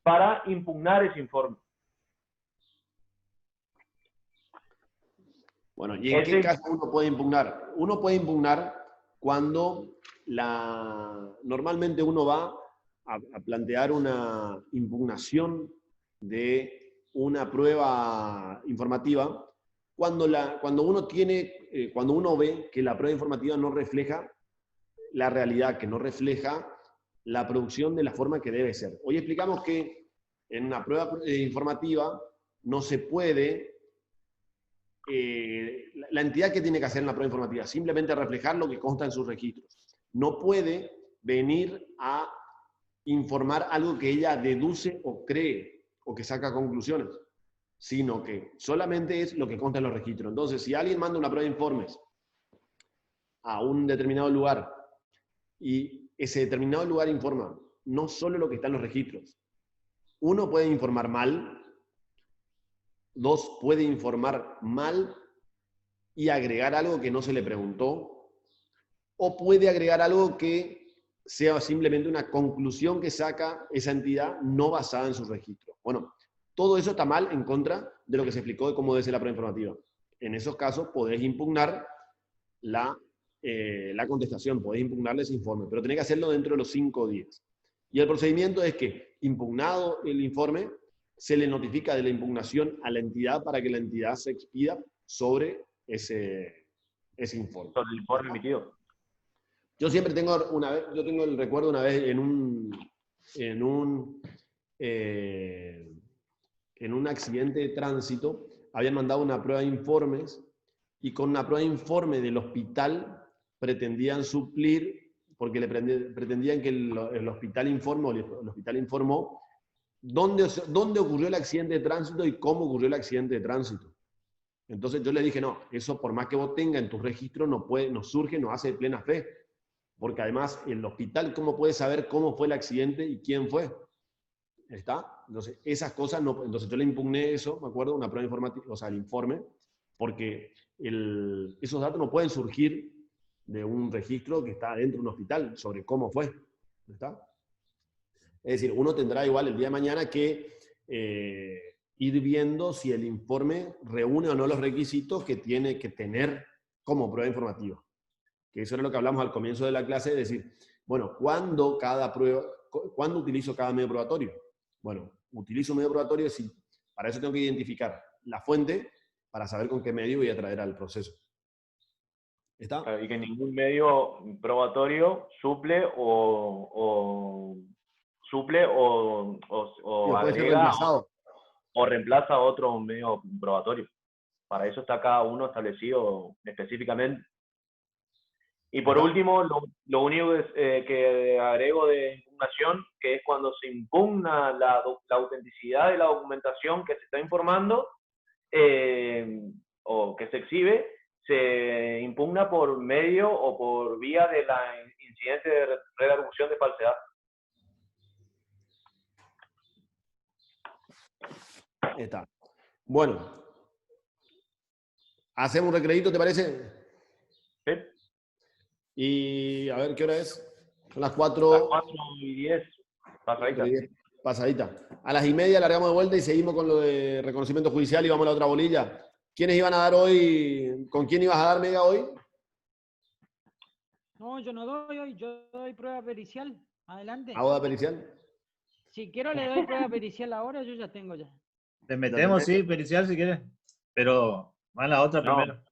para impugnar ese informe. Bueno, ¿y en qué caso uno puede impugnar? Uno puede impugnar cuando normalmente uno va a plantear una impugnación de una prueba informativa cuando uno ve que la prueba informativa no refleja la realidad, que no refleja la producción de la forma que debe ser. Hoy explicamos que en una prueba informativa no se puede, la entidad que tiene que hacer en la prueba informativa, simplemente reflejar lo que consta en sus registros. No puede venir a informar algo que ella deduce o cree o que saca conclusiones, sino que solamente es lo que consta en los registros. Entonces, si alguien manda una prueba de informes a un determinado lugar y ese determinado lugar informa no solo lo que está en los registros, uno puede informar mal, dos, puede informar mal y agregar algo que no se le preguntó, o puede agregar algo que sea simplemente una conclusión que saca esa entidad no basada en sus registros. Bueno, todo eso está mal en contra de lo que se explicó de cómo debe ser la prueba informativa. En esos casos podés impugnar la contestación, podés impugnarle ese informe, pero tenés que hacerlo dentro de los 5 días. Y el procedimiento es que, impugnado el informe, se le notifica de la impugnación a la entidad para que la entidad se expida sobre ese informe. Sobre el informe emitido. Yo siempre tengo el recuerdo una vez en un accidente de tránsito, habían mandado una prueba de informes y con una prueba de informe del hospital pretendían suplir, porque pretendían que el hospital informó dónde ocurrió el accidente de tránsito y cómo ocurrió el accidente de tránsito. Entonces yo le dije, no, eso por más que vos tengas en tu registro, no surge, no hace de plena fe. Porque además, el hospital, ¿cómo puede saber cómo fue el accidente y quién fue? ¿Está? Entonces, esas cosas no. Entonces yo le impugné eso, me acuerdo, una prueba informativa, o sea, el informe, porque esos datos no pueden surgir de un registro que está dentro de un hospital sobre cómo fue. ¿Está? Es decir, uno tendrá igual el día de mañana que ir viendo si el informe reúne o no los requisitos que tiene que tener como prueba informativa. Que eso era lo que hablamos al comienzo de la clase, es decir, bueno, ¿cuándo utilizo cada medio probatorio? Bueno, utilizo un medio probatorio si para eso tengo que identificar la fuente para saber con qué medio voy a traer al proceso. ¿Está? Y que ningún medio probatorio suple o agrega o reemplaza otro medio probatorio. Para eso está cada uno establecido específicamente. Y por último, lo único que agrego de impugnación, que es cuando se impugna la autenticidad de la documentación que se está informando o que se exhibe, se impugna por medio o por vía de la incidente de redargución de falsedad. Está. Bueno. ¿Hacemos un recreito, te parece? Sí. Y a ver, ¿qué hora es? Son las 4:10. Pasadita. Pasadita. A las 1:30 largamos de vuelta y seguimos con lo de reconocimiento judicial y vamos a la otra bolilla. ¿Quiénes iban a dar hoy? ¿Con quién ibas a dar, Mega, hoy? No, yo no doy hoy, yo doy prueba pericial. Adelante. ¿Prueba pericial? Si quiero le doy prueba pericial ahora, yo ya tengo ya. Te metemos, sí, pericial si quieres. Pero va la otra primero.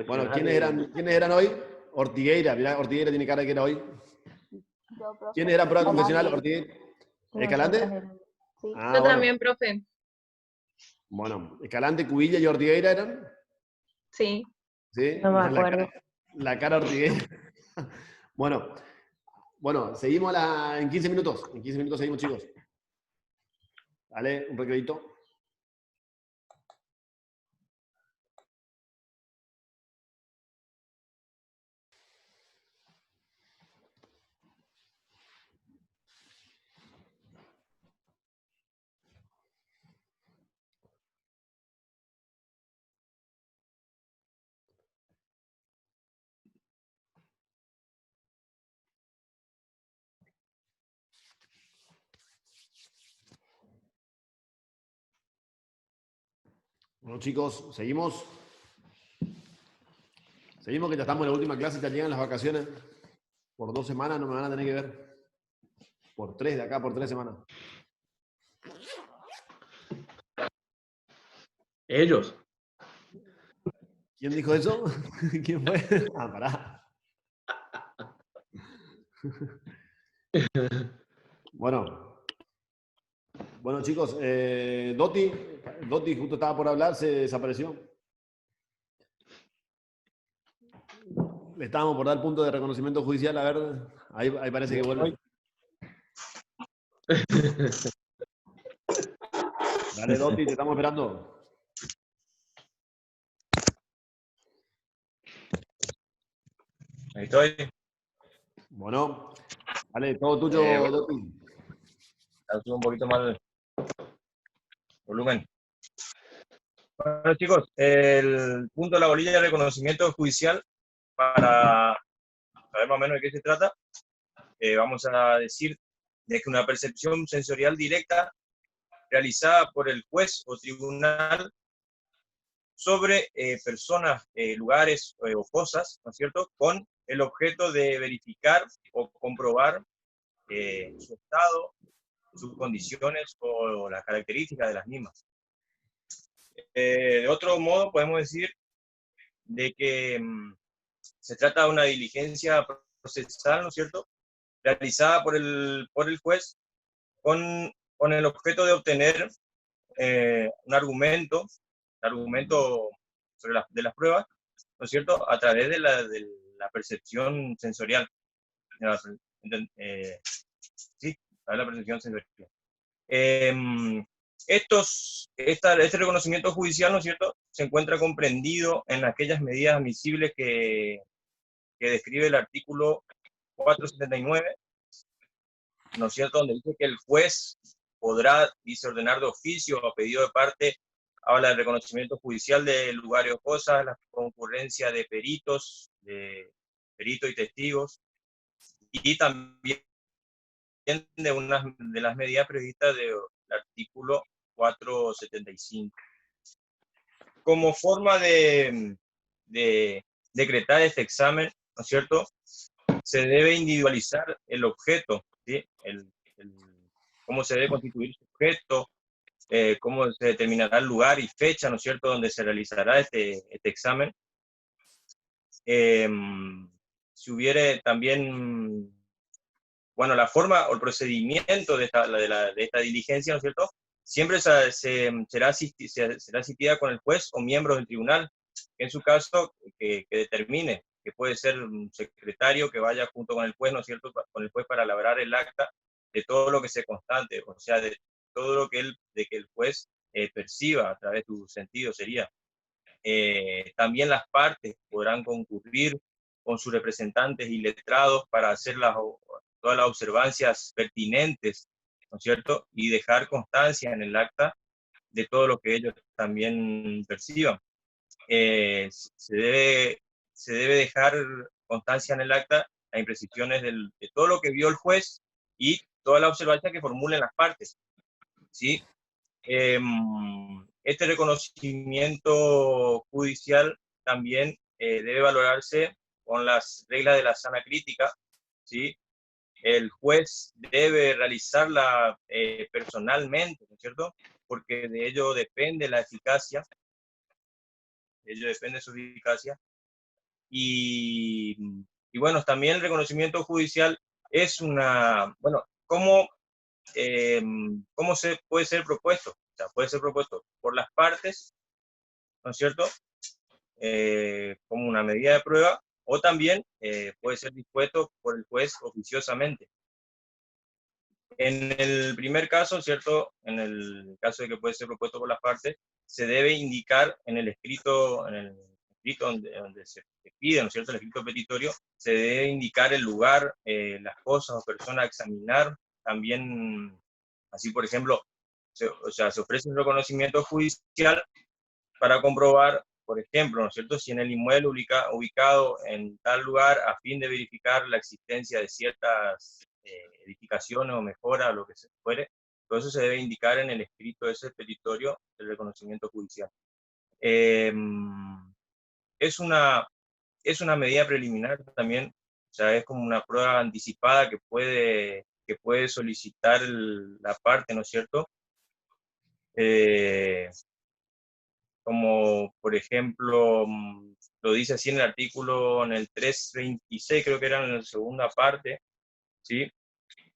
Bueno, ¿quiénes eran hoy? Ortigueira, mirá, Ortigueira tiene cara de que era hoy. ¿Quiénes eran prueba confesional? Ortigueira. ¿Escalante? Sí. Yo también, profe. Bueno, ¿Escalante, Cubilla y Ortigueira eran? Sí. ¿Sí? No me acuerdo. La cara Ortigueira. Bueno, seguimos en 15 minutos. En 15 minutos seguimos, chicos. Dale, un recredito. Bueno, chicos, seguimos. Seguimos que ya estamos en la última clase, ya llegan las vacaciones. Por 2 semanas no me van a tener que ver. Por 3 de acá, por 3 semanas. Ellos. ¿Quién dijo eso? ¿Quién fue? Ah, pará. Bueno, chicos, Doti justo estaba por hablar, se desapareció. Le estábamos por dar punto de reconocimiento judicial, a ver, ahí parece que vuelve. Dale, Doti, te estamos esperando. Ahí estoy. Bueno, dale, todo tuyo, Doti. Subo un poquito más el volumen. Bueno, chicos, el punto de la bolilla de reconocimiento judicial, para saber más o menos de qué se trata, vamos a decir de que una percepción sensorial directa realizada por el juez o tribunal sobre personas, lugares o cosas, ¿no es cierto?, con el objeto de verificar o comprobar su estado, sus condiciones o las características de las mismas. De otro modo, podemos decir de que se trata de una diligencia procesal, ¿no es cierto?, realizada por el juez con el objeto de obtener un argumento sobre de las pruebas, ¿no es cierto?, a través de la percepción sensorial. Sí, a la percepción sensorial. Este reconocimiento judicial, ¿no es cierto?, se encuentra comprendido en aquellas medidas admisibles que describe el artículo 479, ¿no es cierto?, donde dice que el juez podrá, dice, ordenar de oficio o a pedido de parte, habla del reconocimiento judicial de lugares o cosas, la concurrencia de peritos y testigos, y también de las medidas previstas del artículo 475. Como forma de decretar este examen, ¿no es cierto?, se debe individualizar el objeto, ¿sí? Cómo se debe constituir su objeto, cómo se determinará el lugar y fecha, ¿no es cierto?, donde se realizará este examen. Si hubiere también, bueno, la forma o el procedimiento de esta diligencia, ¿no es cierto?, siempre será asistida con el juez o miembros del tribunal, que en su caso que determine, que puede ser un secretario que vaya junto con el juez, ¿no es cierto?, con el juez para elaborar el acta de todo lo que se constante, o sea, de todo lo que el juez perciba a través de sus sentidos sería. También las partes podrán concurrir con sus representantes y letrados para hacer todas las observancias pertinentes, ¿no es cierto?, y dejar constancia en el acta de todo lo que ellos también perciban. Se debe dejar constancia en el acta las imprecisiones de todo lo que vio el juez y toda la observancia que formulen las partes, ¿sí? Este reconocimiento judicial también debe valorarse con las reglas de la sana crítica, ¿sí? El juez debe realizarla personalmente, ¿no es cierto?, porque de ello depende la eficacia, su eficacia. Y bueno, también el reconocimiento judicial es bueno, ¿cómo puede ser propuesto? O sea, puede ser propuesto por las partes, ¿no es cierto?, como una medida de prueba, o también puede ser dispuesto por el juez oficiosamente. En el primer caso, ¿cierto?, en el caso de que puede ser propuesto por las partes, se debe indicar en el escrito donde se pide, ¿no es cierto?, el escrito petitorio, se debe indicar el lugar, las cosas o personas a examinar. También, así por ejemplo, se ofrece un reconocimiento judicial para comprobar, por ejemplo, ¿no es cierto?, si en el inmueble ubicado en tal lugar, a fin de verificar la existencia de ciertas edificaciones o mejoras, o lo que se fuere, todo eso se debe indicar en el escrito de ese petitorio del reconocimiento judicial. Es una medida preliminar también, o sea, es como una prueba anticipada que puede solicitar la parte, ¿no es cierto? Como por ejemplo, lo dice así en el artículo, en el 326, creo que era en la segunda parte, ¿sí?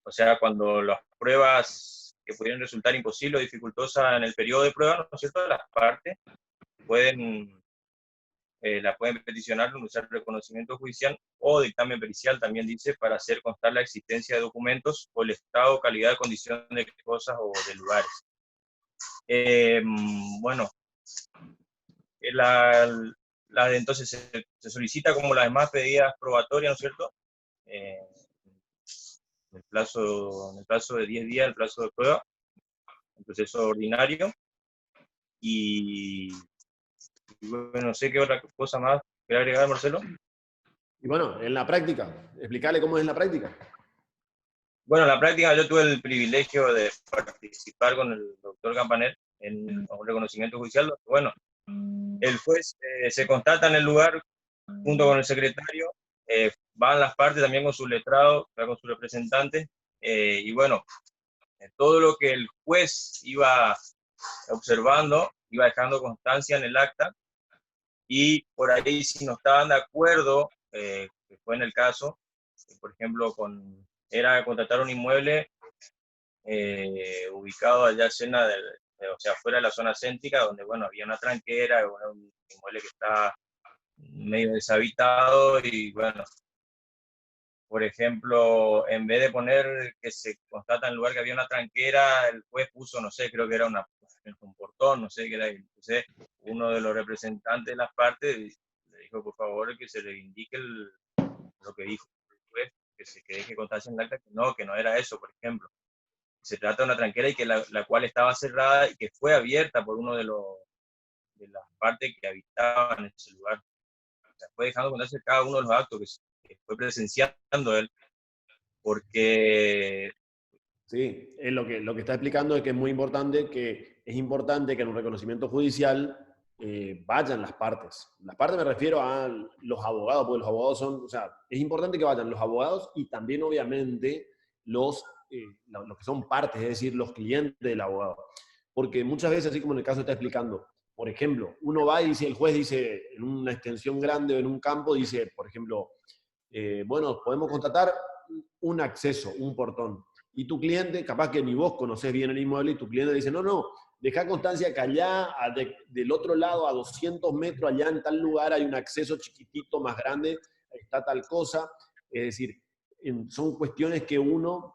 O sea, cuando las pruebas que pudieran resultar imposibles o dificultosas en el periodo de prueba, ¿no es cierto?, las partes la pueden peticionar, usar reconocimiento judicial o dictamen pericial, también dice, para hacer constar la existencia de documentos o el estado, calidad, condición de cosas o de lugares. Bueno, entonces se solicita como las demás pedidas probatorias, ¿no es cierto?, en el plazo de 10 días, el plazo de prueba, el proceso ordinario. Y bueno, no sé qué otra cosa más quería agregar, Marcelo. Y bueno, en la práctica, explicarle cómo es en la práctica. Bueno, en la práctica yo tuve el privilegio de participar con el doctor Campanel en un reconocimiento judicial. Bueno, el juez se constata en el lugar junto con el secretario, van las partes también con su letrado, con su representante, y bueno, todo lo que el juez iba observando, iba dejando constancia en el acta, y por ahí si no estaban de acuerdo, que fue en el caso, por ejemplo, era contratar un inmueble ubicado allá o sea, fuera de la zona céntrica, donde, bueno, había una tranquera, un inmueble que está medio deshabitado, y bueno, por ejemplo, en vez de poner que se constata en el lugar que había una tranquera, el juez puso, no sé, creo que era un portón, no sé qué era. Entonces, uno de los representantes de las partes le dijo, por favor, que se le indique lo que dijo el juez, que deje constancia en el acta, que no era eso, por ejemplo. Se trata de una tranquera y que la cual estaba cerrada y que fue abierta por uno de las partes que habitaban en ese lugar. O sea, fue dejando contarse cada uno de los actos que fue presenciando él, porque... Sí, es lo que está explicando es que es muy importante, que en un reconocimiento judicial vayan las partes. Las partes me refiero a los abogados, porque los abogados son, o sea, es importante que vayan los abogados y también obviamente los que son partes, es decir, los clientes del abogado. Porque muchas veces, así como en el caso está explicando, por ejemplo, uno va y dice, el juez dice, en una extensión grande o en un campo, dice, por ejemplo, bueno, podemos constatar un acceso, un portón. Y tu cliente, capaz que ni vos conocés bien el inmueble, y tu cliente dice, no, deja constancia que allá, del otro lado, a 200 metros, allá en tal lugar, hay un acceso chiquitito, más grande, está tal cosa. Es decir, son cuestiones que uno,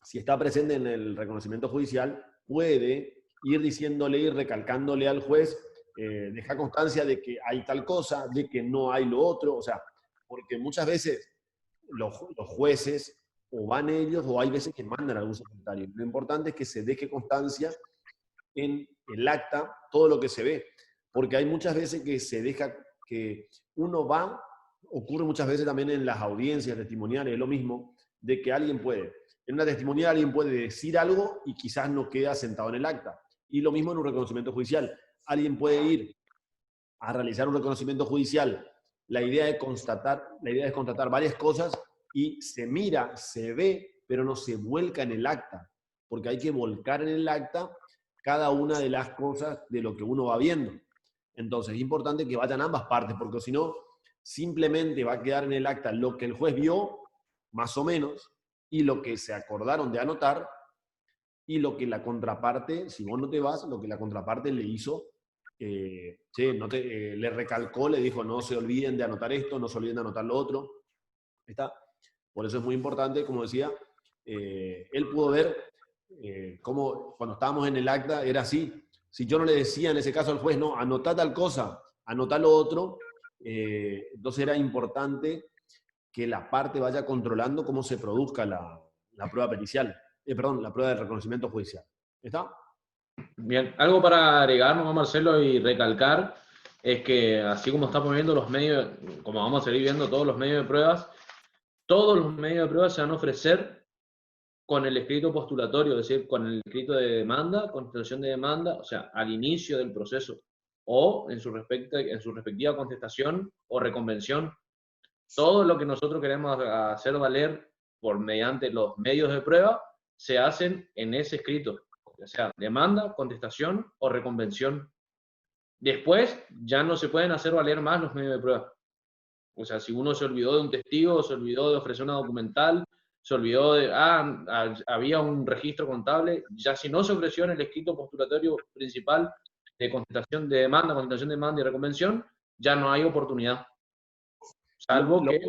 si está presente en el reconocimiento judicial, puede ir diciéndole y recalcándole al juez, deja constancia de que hay tal cosa, de que no hay lo otro, o sea, porque muchas veces los jueces o van ellos o hay veces que mandan algún secretario. Lo importante es que se deje constancia en el acta todo lo que se ve, porque hay muchas veces que se deja que uno va, ocurre muchas veces también en las audiencias testimoniales, es lo mismo, de que alguien puede, en una testimonial alguien puede decir algo y quizás no queda sentado en el acta. Y lo mismo en un reconocimiento judicial. Alguien puede ir a realizar un reconocimiento judicial. La idea es constatar varias cosas y se mira, se ve, pero no se vuelca en el acta, porque hay que volcar en el acta cada una de las cosas de lo que uno va viendo. Entonces es importante que vayan ambas partes, porque si no, simplemente va a quedar en el acta lo que el juez vio, más o menos, y lo que se acordaron de anotar, y lo que la contraparte, si vos no te vas, lo que la contraparte le hizo, le recalcó, le dijo, no se olviden de anotar esto, no se olviden de anotar lo otro. ¿Está? Por eso es muy importante, como decía, él pudo ver cómo cuando estábamos en el acta era así. Si yo no le decía en ese caso al juez, no, anotá tal cosa, anotá lo otro, entonces era importante que la parte vaya controlando cómo se produzca la prueba pericial, la prueba de reconocimiento judicial. ¿Está? Bien, algo para agregar, nomás Marcelo, y recalcar, es que así como estamos viendo los medios, como vamos a seguir viendo todos los medios de pruebas, todos los medios de pruebas se van a ofrecer con el escrito postulatorio, es decir, con el escrito de demanda, contestación de demanda, o sea, al inicio del proceso, o en su respectiva contestación o reconvención. Todo lo que nosotros queremos hacer valer mediante los medios de prueba se hacen en ese escrito, ya sea demanda, contestación o reconvención. Después ya no se pueden hacer valer más los medios de prueba. O sea, si uno se olvidó de un testigo, se olvidó de ofrecer una documental, se olvidó de, había un registro contable, ya si no se ofreció en el escrito postulatorio principal de contestación de demanda y reconvención, ya no hay oportunidad. Salvo que...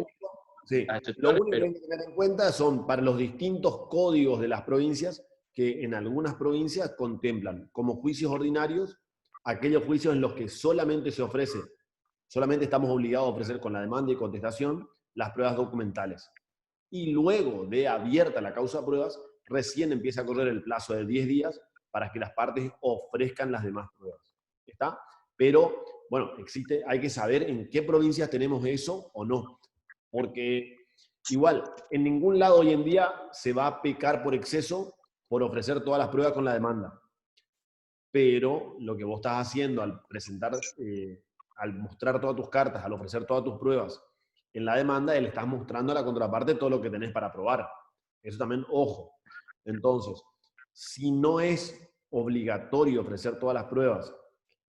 Sí, lo único que hay que tener en cuenta son para los distintos códigos de las provincias, que en algunas provincias contemplan como juicios ordinarios aquellos juicios en los que solamente se ofrece, solamente estamos obligados a ofrecer con la demanda y contestación las pruebas documentales. Y luego de abierta la causa de pruebas, recién empieza a correr el plazo de 10 días para que las partes ofrezcan las demás pruebas. ¿Está? Pero, bueno, hay que saber en qué provincias tenemos eso o no. Porque igual, en ningún lado hoy en día se va a pecar por exceso por ofrecer todas las pruebas con la demanda. Pero lo que vos estás haciendo al presentar, al mostrar todas tus cartas, al ofrecer todas tus pruebas en la demanda, le estás mostrando a la contraparte todo lo que tenés para probar. Eso también, ojo. Entonces, si no es obligatorio ofrecer todas las pruebas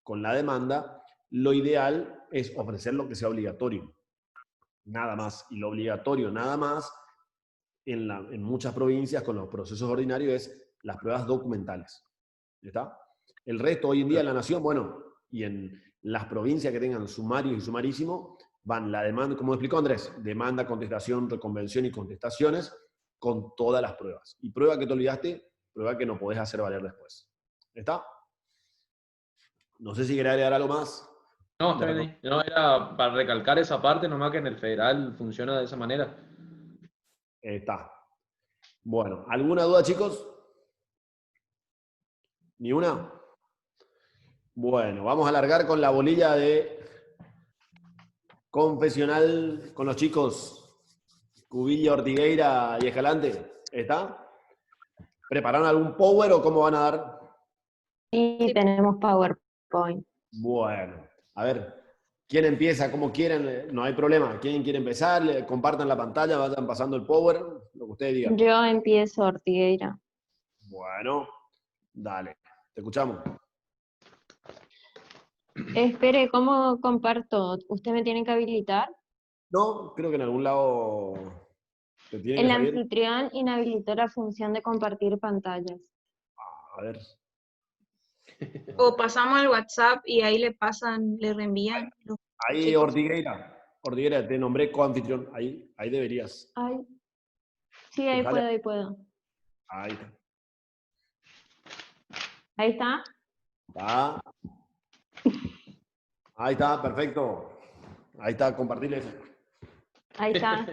con la demanda, lo ideal es ofrecer lo que sea obligatorio. Nada más. Y lo obligatorio nada más en muchas provincias con los procesos ordinarios es las pruebas documentales. ¿Está? El resto hoy en día en la nación, bueno, y en las provincias que tengan sumarios y sumarísimo, van la demanda, como explicó Andrés, demanda, contestación, reconvención y contestaciones con todas las pruebas. Y prueba que te olvidaste, prueba que no podés hacer valer después. ¿Está? No sé si querés agregar algo más. No, está bien ahí. No, era para recalcar esa parte, nomás que en el federal funciona de esa manera. Está. Bueno, ¿alguna duda, chicos? ¿Ni una? Bueno, vamos a alargar con la bolilla de confesional con los chicos Cubilla, Ortigueira y Escalante. ¿Está? ¿Prepararon algún power o cómo van a dar? Sí, tenemos PowerPoint. Bueno, a ver, ¿quién empieza? ¿Cómo quieren? No hay problema. ¿Quién quiere empezar? Compartan la pantalla, vayan pasando el power, lo que ustedes digan. Yo empiezo, Ortigueira. Bueno, dale, te escuchamos. Espere, ¿cómo comparto? ¿Usted me tiene que habilitar? No, creo que en algún lado te tiene El que salir. anfitrión inhabilitó la función de compartir pantallas. A ver. O pasamos al WhatsApp y ahí le pasan, le reenvían. Ahí, chicos. Ortigueira, te nombré coanfitrión. Ahí deberías. Ay. Sí, ahí puedo, ahí puedo. Ahí está. Ahí está. Va. Ahí está, perfecto. Ahí está, compartirle eso. Ahí está.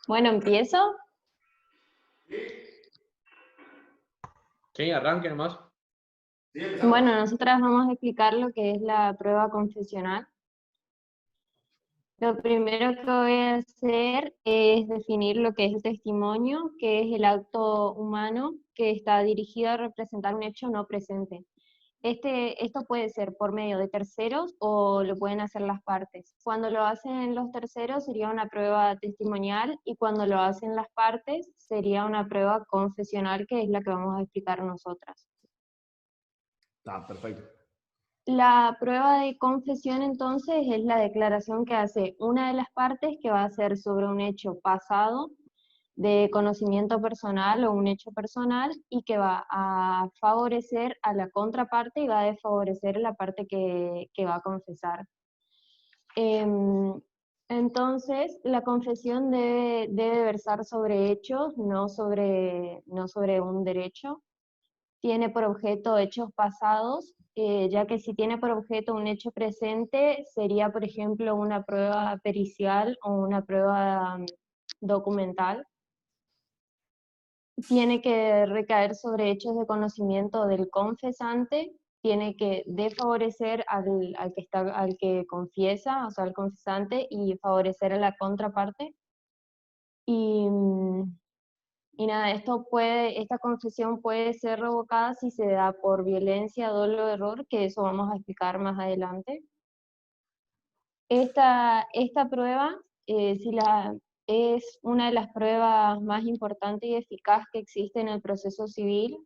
Bueno, ¿empiezo? Sí, arranque nomás. Bueno, nosotras vamos a explicar lo que es la prueba confesional. Lo primero que voy a hacer es definir lo que es el testimonio, que es el acto humano que está dirigido a representar un hecho no presente. Esto puede ser por medio de terceros o lo pueden hacer las partes. Cuando lo hacen los terceros sería una prueba testimonial y cuando lo hacen las partes sería una prueba confesional, que es la que vamos a explicar nosotras. Está, perfecto. La prueba de confesión entonces es la declaración que hace una de las partes, que va a ser sobre un hecho pasado de conocimiento personal o un hecho personal, y que va a favorecer a la contraparte y va a desfavorecer a la parte que va a confesar. Entonces, la confesión debe versar sobre hechos, no sobre un derecho. Tiene por objeto hechos pasados, ya que si tiene por objeto un hecho presente, sería, por ejemplo, una prueba pericial o una prueba documental. Tiene que recaer sobre hechos de conocimiento del confesante, tiene que desfavorecer al que confiesa, o sea, al confesante, y favorecer a la contraparte. Y nada, esta confesión puede ser revocada si se da por violencia, dolo o error, que eso vamos a explicar más adelante. Esta prueba es una de las pruebas más importantes y eficaz que existe en el proceso civil,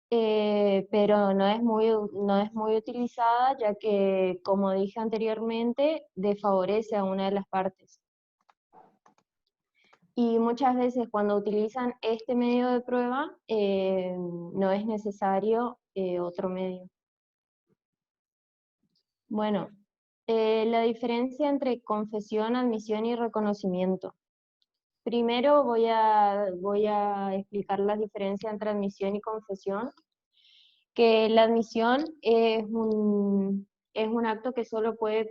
pero no es muy utilizada, ya que, como dije anteriormente, desfavorece a una de las partes. Y muchas veces cuando utilizan este medio de prueba, no es necesario otro medio. Bueno, la diferencia entre confesión, admisión y reconocimiento. Primero voy a explicar la diferencia entre admisión y confesión, que la admisión es un acto que solo puede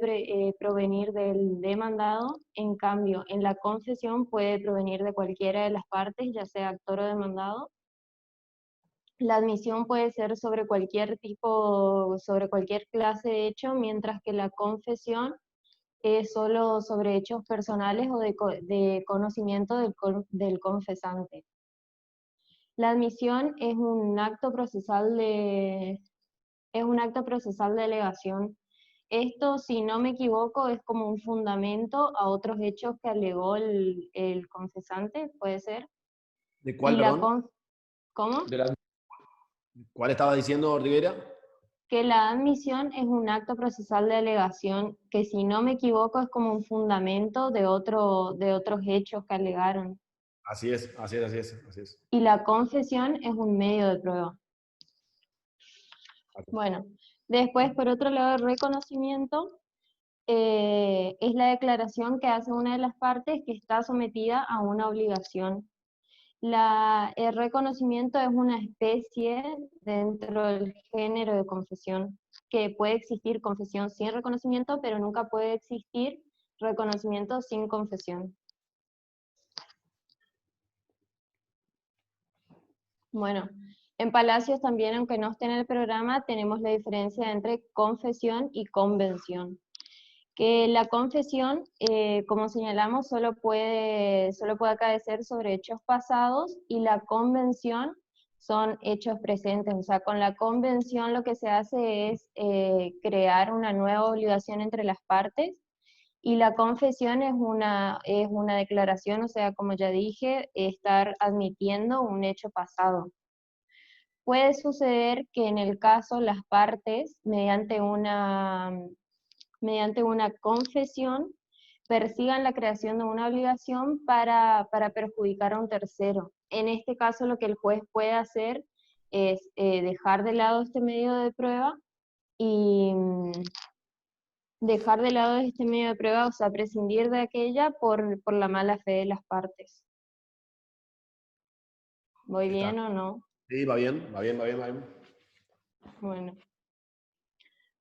provenir del demandado. En cambio, en la confesión puede provenir de cualquiera de las partes, ya sea actor o demandado. La admisión puede ser sobre cualquier clase de hecho, mientras que la confesión es solo sobre hechos personales o de conocimiento del confesante. La admisión es un acto procesal de alegación. Esto, si no me equivoco, es como un fundamento a otros hechos que alegó el confesante, ¿puede ser? ¿De cuál, perdón? ¿Cómo? ¿Cuál estaba diciendo, Ortigueira? Que la admisión es un acto procesal de alegación, que si no me equivoco es como un fundamento de otros hechos que alegaron. Así es. Y la confesión es un medio de prueba. Bueno, Después, por otro lado, el reconocimiento es la declaración que hace una de las partes que está sometida a una obligación. El reconocimiento es una especie dentro del género de confesión, que puede existir confesión sin reconocimiento, pero nunca puede existir reconocimiento sin confesión. Bueno, en Palacios también, aunque no esté en el programa, tenemos la diferencia entre confesión y convención. Que la confesión, como señalamos, solo puede acaecer sobre hechos pasados, y la convención son hechos presentes. O sea, con la convención lo que se hace es crear una nueva obligación entre las partes, y la confesión es una declaración, o sea, como ya dije, estar admitiendo un hecho pasado. Puede suceder que en el caso las partes, mediante una confesión, persigan la creación de una obligación para perjudicar a un tercero. En este caso, lo que el juez puede hacer es dejar de lado este medio de prueba o sea, prescindir de aquella por la mala fe de las partes. ¿Voy bien o no? Sí, va bien.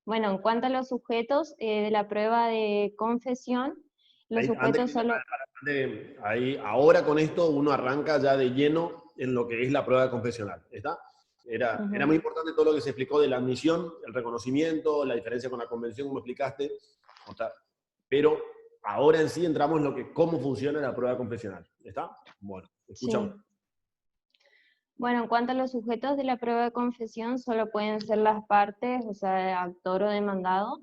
Bueno, en cuanto a los sujetos de la prueba de confesión, los sujetos solo... Ahora con esto uno arranca ya de lleno en lo que es la prueba confesional, ¿está? Era muy importante todo lo que se explicó de la admisión, el reconocimiento, la diferencia con la convención, como explicaste, pero ahora en sí entramos en cómo funciona la prueba confesional, ¿está? Bueno, escuchamos. Sí. Bueno, en cuanto a los sujetos de la prueba de confesión, solo pueden ser las partes, o sea, actor o demandado,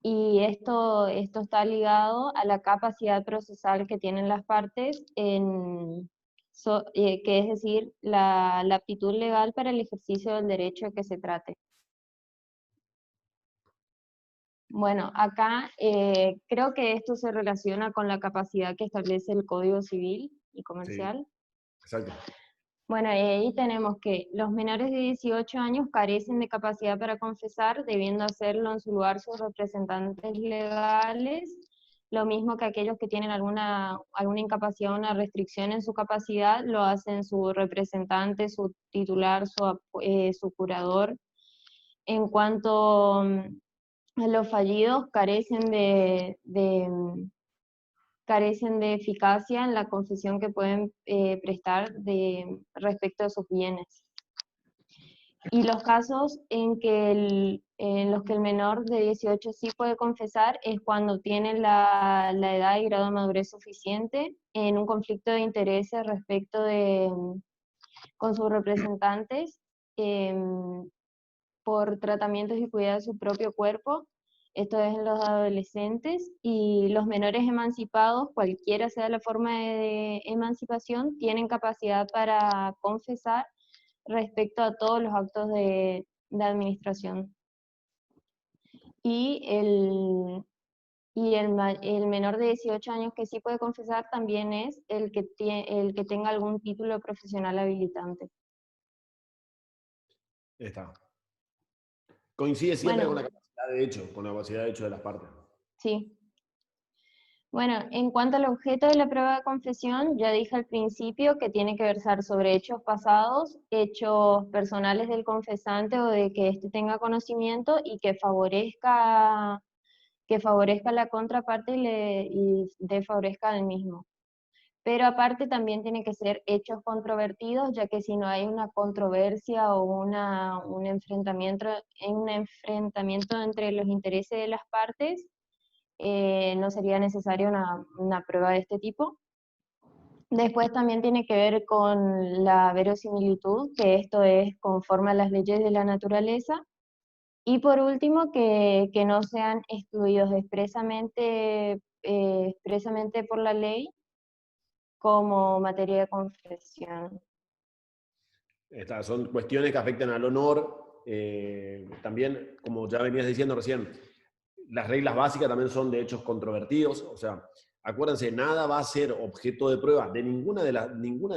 y esto está ligado a la capacidad procesal que tienen las partes, que es decir, la aptitud legal para el ejercicio del derecho de que se trate. Bueno, acá creo que esto se relaciona con la capacidad que establece el Código Civil y Comercial. Sí, exacto. Bueno, ahí tenemos que los menores de 18 años carecen de capacidad para confesar, debiendo hacerlo en su lugar sus representantes legales, lo mismo que aquellos que tienen alguna incapacidad o una restricción en su capacidad, lo hacen su representante, su titular, su curador. En cuanto a los fallidos, carecen de eficacia en la confesión que pueden prestar respecto a sus bienes. Y los casos en los que el menor de 18 sí puede confesar es cuando tiene la edad y grado de madurez suficiente, en un conflicto de intereses respecto con sus representantes, por tratamientos y cuidado de su propio cuerpo. Esto es en los adolescentes, y los menores emancipados, cualquiera sea la forma de emancipación, tienen capacidad para confesar respecto a todos los actos de administración. Y el menor de 18 años que sí puede confesar también es el que tenga algún título profesional habilitante. Está. Coincide siempre con la capacidad de hecho de las partes. Sí. Bueno, en cuanto al objeto de la prueba de confesión, ya dije al principio que tiene que versar sobre hechos pasados, hechos personales del confesante o de que éste tenga conocimiento, y que favorezca a la contraparte y favorezca al mismo. Pero aparte también tiene que ser hechos controvertidos, ya que si no hay una controversia o un enfrentamiento entre los intereses de las partes, no sería necesaria una prueba de este tipo. Después también tiene que ver con la verosimilitud, que esto es conforme a las leyes de la naturaleza. Y por último, que no sean excluidos expresamente por la ley como materia de confesión. Son cuestiones que afectan al honor. También, como ya venías diciendo recién, las reglas básicas también son de hechos controvertidos. O sea, acuérdense, nada va a ser objeto de prueba de ninguna de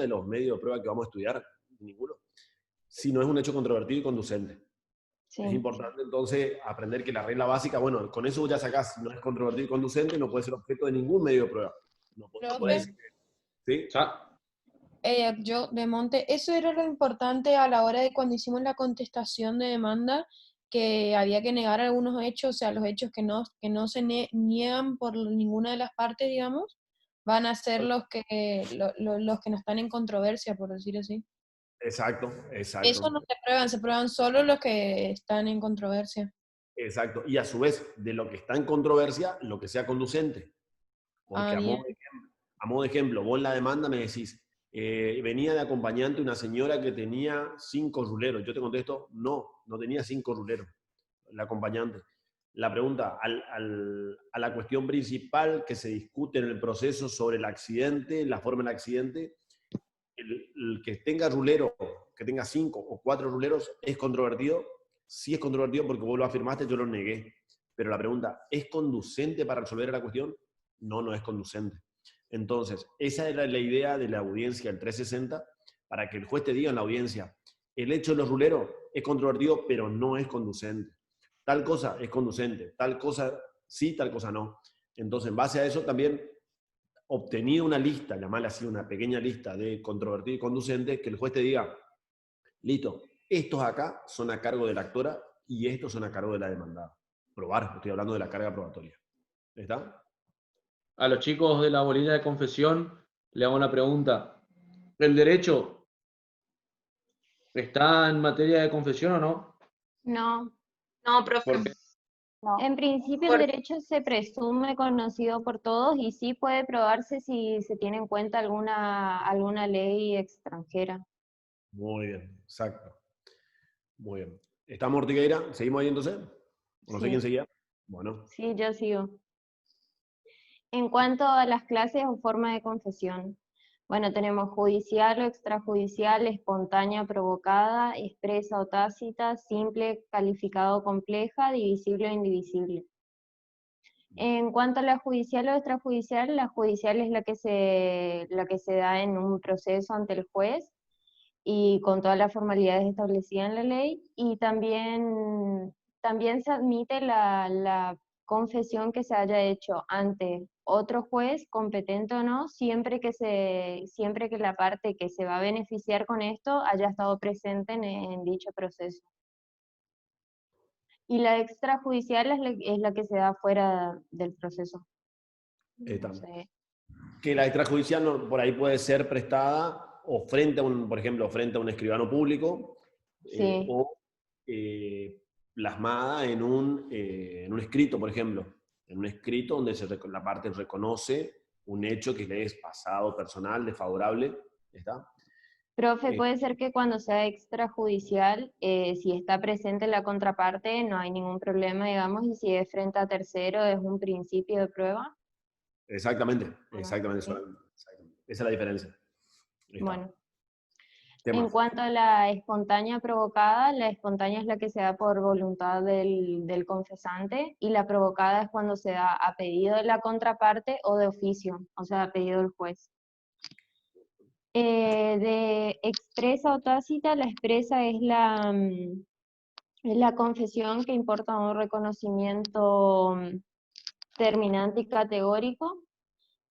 los medios de prueba que vamos a estudiar, ninguno, si no es un hecho controvertido y conducente. Sí. Es importante entonces aprender que la regla básica, bueno, con eso ya sacás, si no es controvertido y conducente, no puede ser objeto de ningún medio de prueba. No puede Profe, decir que- ¿sí? yo de Monte, eso era lo importante a la hora de cuando hicimos la contestación de demanda, que había que negar algunos hechos, o sea, los hechos que no se niegan por ninguna de las partes, digamos, van a ser los que no están en controversia, por decir así. Exacto, exacto. Eso no se prueban solo los que están en controversia. Exacto. Y a su vez, de lo que está en controversia, lo que sea conducente. Porque Ah, bien. a modo de ejemplo, vos en la demanda me decís, venía de acompañante una señora que tenía 5 ruleros. Yo te contesto, no tenía 5 ruleros, la acompañante. La pregunta, a la cuestión principal que se discute en el proceso sobre el accidente, la forma del accidente, el que tenga rulero, que tenga 5 o 4 ruleros, ¿es controvertido? Sí es controvertido porque vos lo afirmaste, yo lo negué. Pero la pregunta, ¿es conducente para resolver la cuestión? No es conducente. Entonces, esa era la idea de la audiencia del 360, para que el juez te diga en la audiencia, el hecho de los ruleros es controvertido, pero no es conducente. Tal cosa es conducente, tal cosa sí, tal cosa no. Entonces, en base a eso también obtenido una lista, llamarla así, una pequeña lista de controvertido y conducente, que el juez te diga, listo, estos acá son a cargo de la actora y estos son a cargo de la demandada. Probar, estoy hablando de la carga probatoria. ¿Está? A los chicos de la bolilla de confesión le hago una pregunta. ¿El derecho está en materia de confesión o no? No. No, profe. ¿Por qué? En principio el derecho se presume conocido por todos y sí puede probarse si se tiene en cuenta alguna ley extranjera. Muy bien, exacto. Muy bien. ¿Estamos, Ortigueira? ¿Seguimos ahí entonces? No sé Sí. quién seguía. Bueno. Sí, yo sigo. En cuanto a las clases o forma de confesión, bueno, tenemos judicial o extrajudicial, espontánea, provocada, expresa o tácita, simple, calificada o compleja, divisible o indivisible. En cuanto a la judicial o extrajudicial, la judicial es la que se da en un proceso ante el juez y con todas las formalidades establecidas en la ley, y también se admite la confesión que se haya hecho ante otro juez, competente o no, siempre que la parte que se va a beneficiar con esto haya estado presente en dicho proceso. Y la extrajudicial es la que se da fuera del proceso. Está. Sí. Que la extrajudicial por ahí puede ser prestada o frente a por ejemplo, frente a un escribano público, Sí. o plasmada en un escrito, por ejemplo. En un escrito donde la parte reconoce un hecho que le es pasado, personal, desfavorable. ¿Está? Profe, puede ser que cuando sea extrajudicial, si está presente la contraparte, no hay ningún problema, digamos, y si es frente a tercero, es un principio de prueba. Exactamente, exactamente. sí. Esa es la diferencia. Está. Bueno. ¿Qué En más? cuanto a la espontánea provocada, la espontánea es la que se da por voluntad del confesante, y la provocada es cuando se da a pedido de la contraparte o de oficio, o sea, a pedido del juez. De expresa o tácita, la expresa es la confesión que importa un reconocimiento terminante y categórico,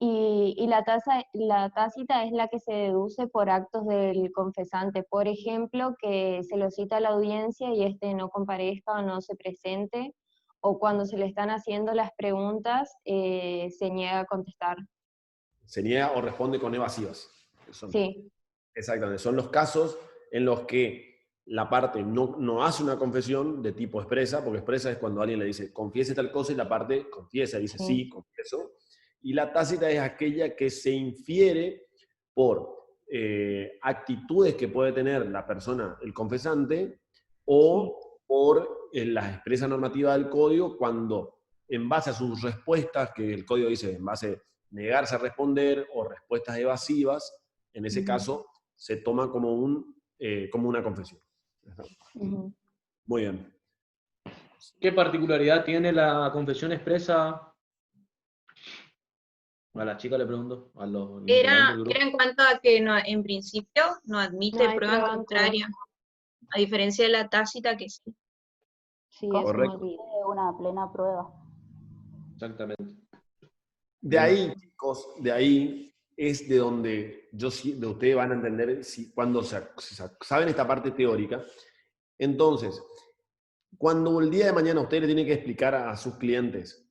y la tácita es la que se deduce por actos del confesante. Por ejemplo, que se lo cita a la audiencia y este no comparezca o no se presente, o cuando se le están haciendo las preguntas, se niega a contestar. Se niega o responde con evasivas. Sí. Exactamente. Son los casos en los que la parte no hace una confesión de tipo expresa, porque expresa es cuando alguien le dice, confiese tal cosa, y la parte confiesa, dice, sí, confieso. Y la tácita es aquella que se infiere por actitudes que puede tener la persona, el confesante, o por la expresa normativa del código, cuando en base a sus respuestas, que el código dice, en base a negarse a responder o respuestas evasivas, en ese caso se toma como una confesión. Muy bien. ¿Qué particularidad tiene la confesión expresa? A la chica le pregunto, a los Era integrantes del grupo. en cuanto a que en principio no admite No hay prueba en prueba en contraria, a diferencia de la tácita que sí. Sí, eso me Correcto. olvidé. Es una plena prueba. Exactamente. De ahí, chicos, de ahí es de donde de ustedes van a entender cuando saben esta parte teórica. Entonces, cuando el día de mañana usted le tiene que explicar a sus clientes,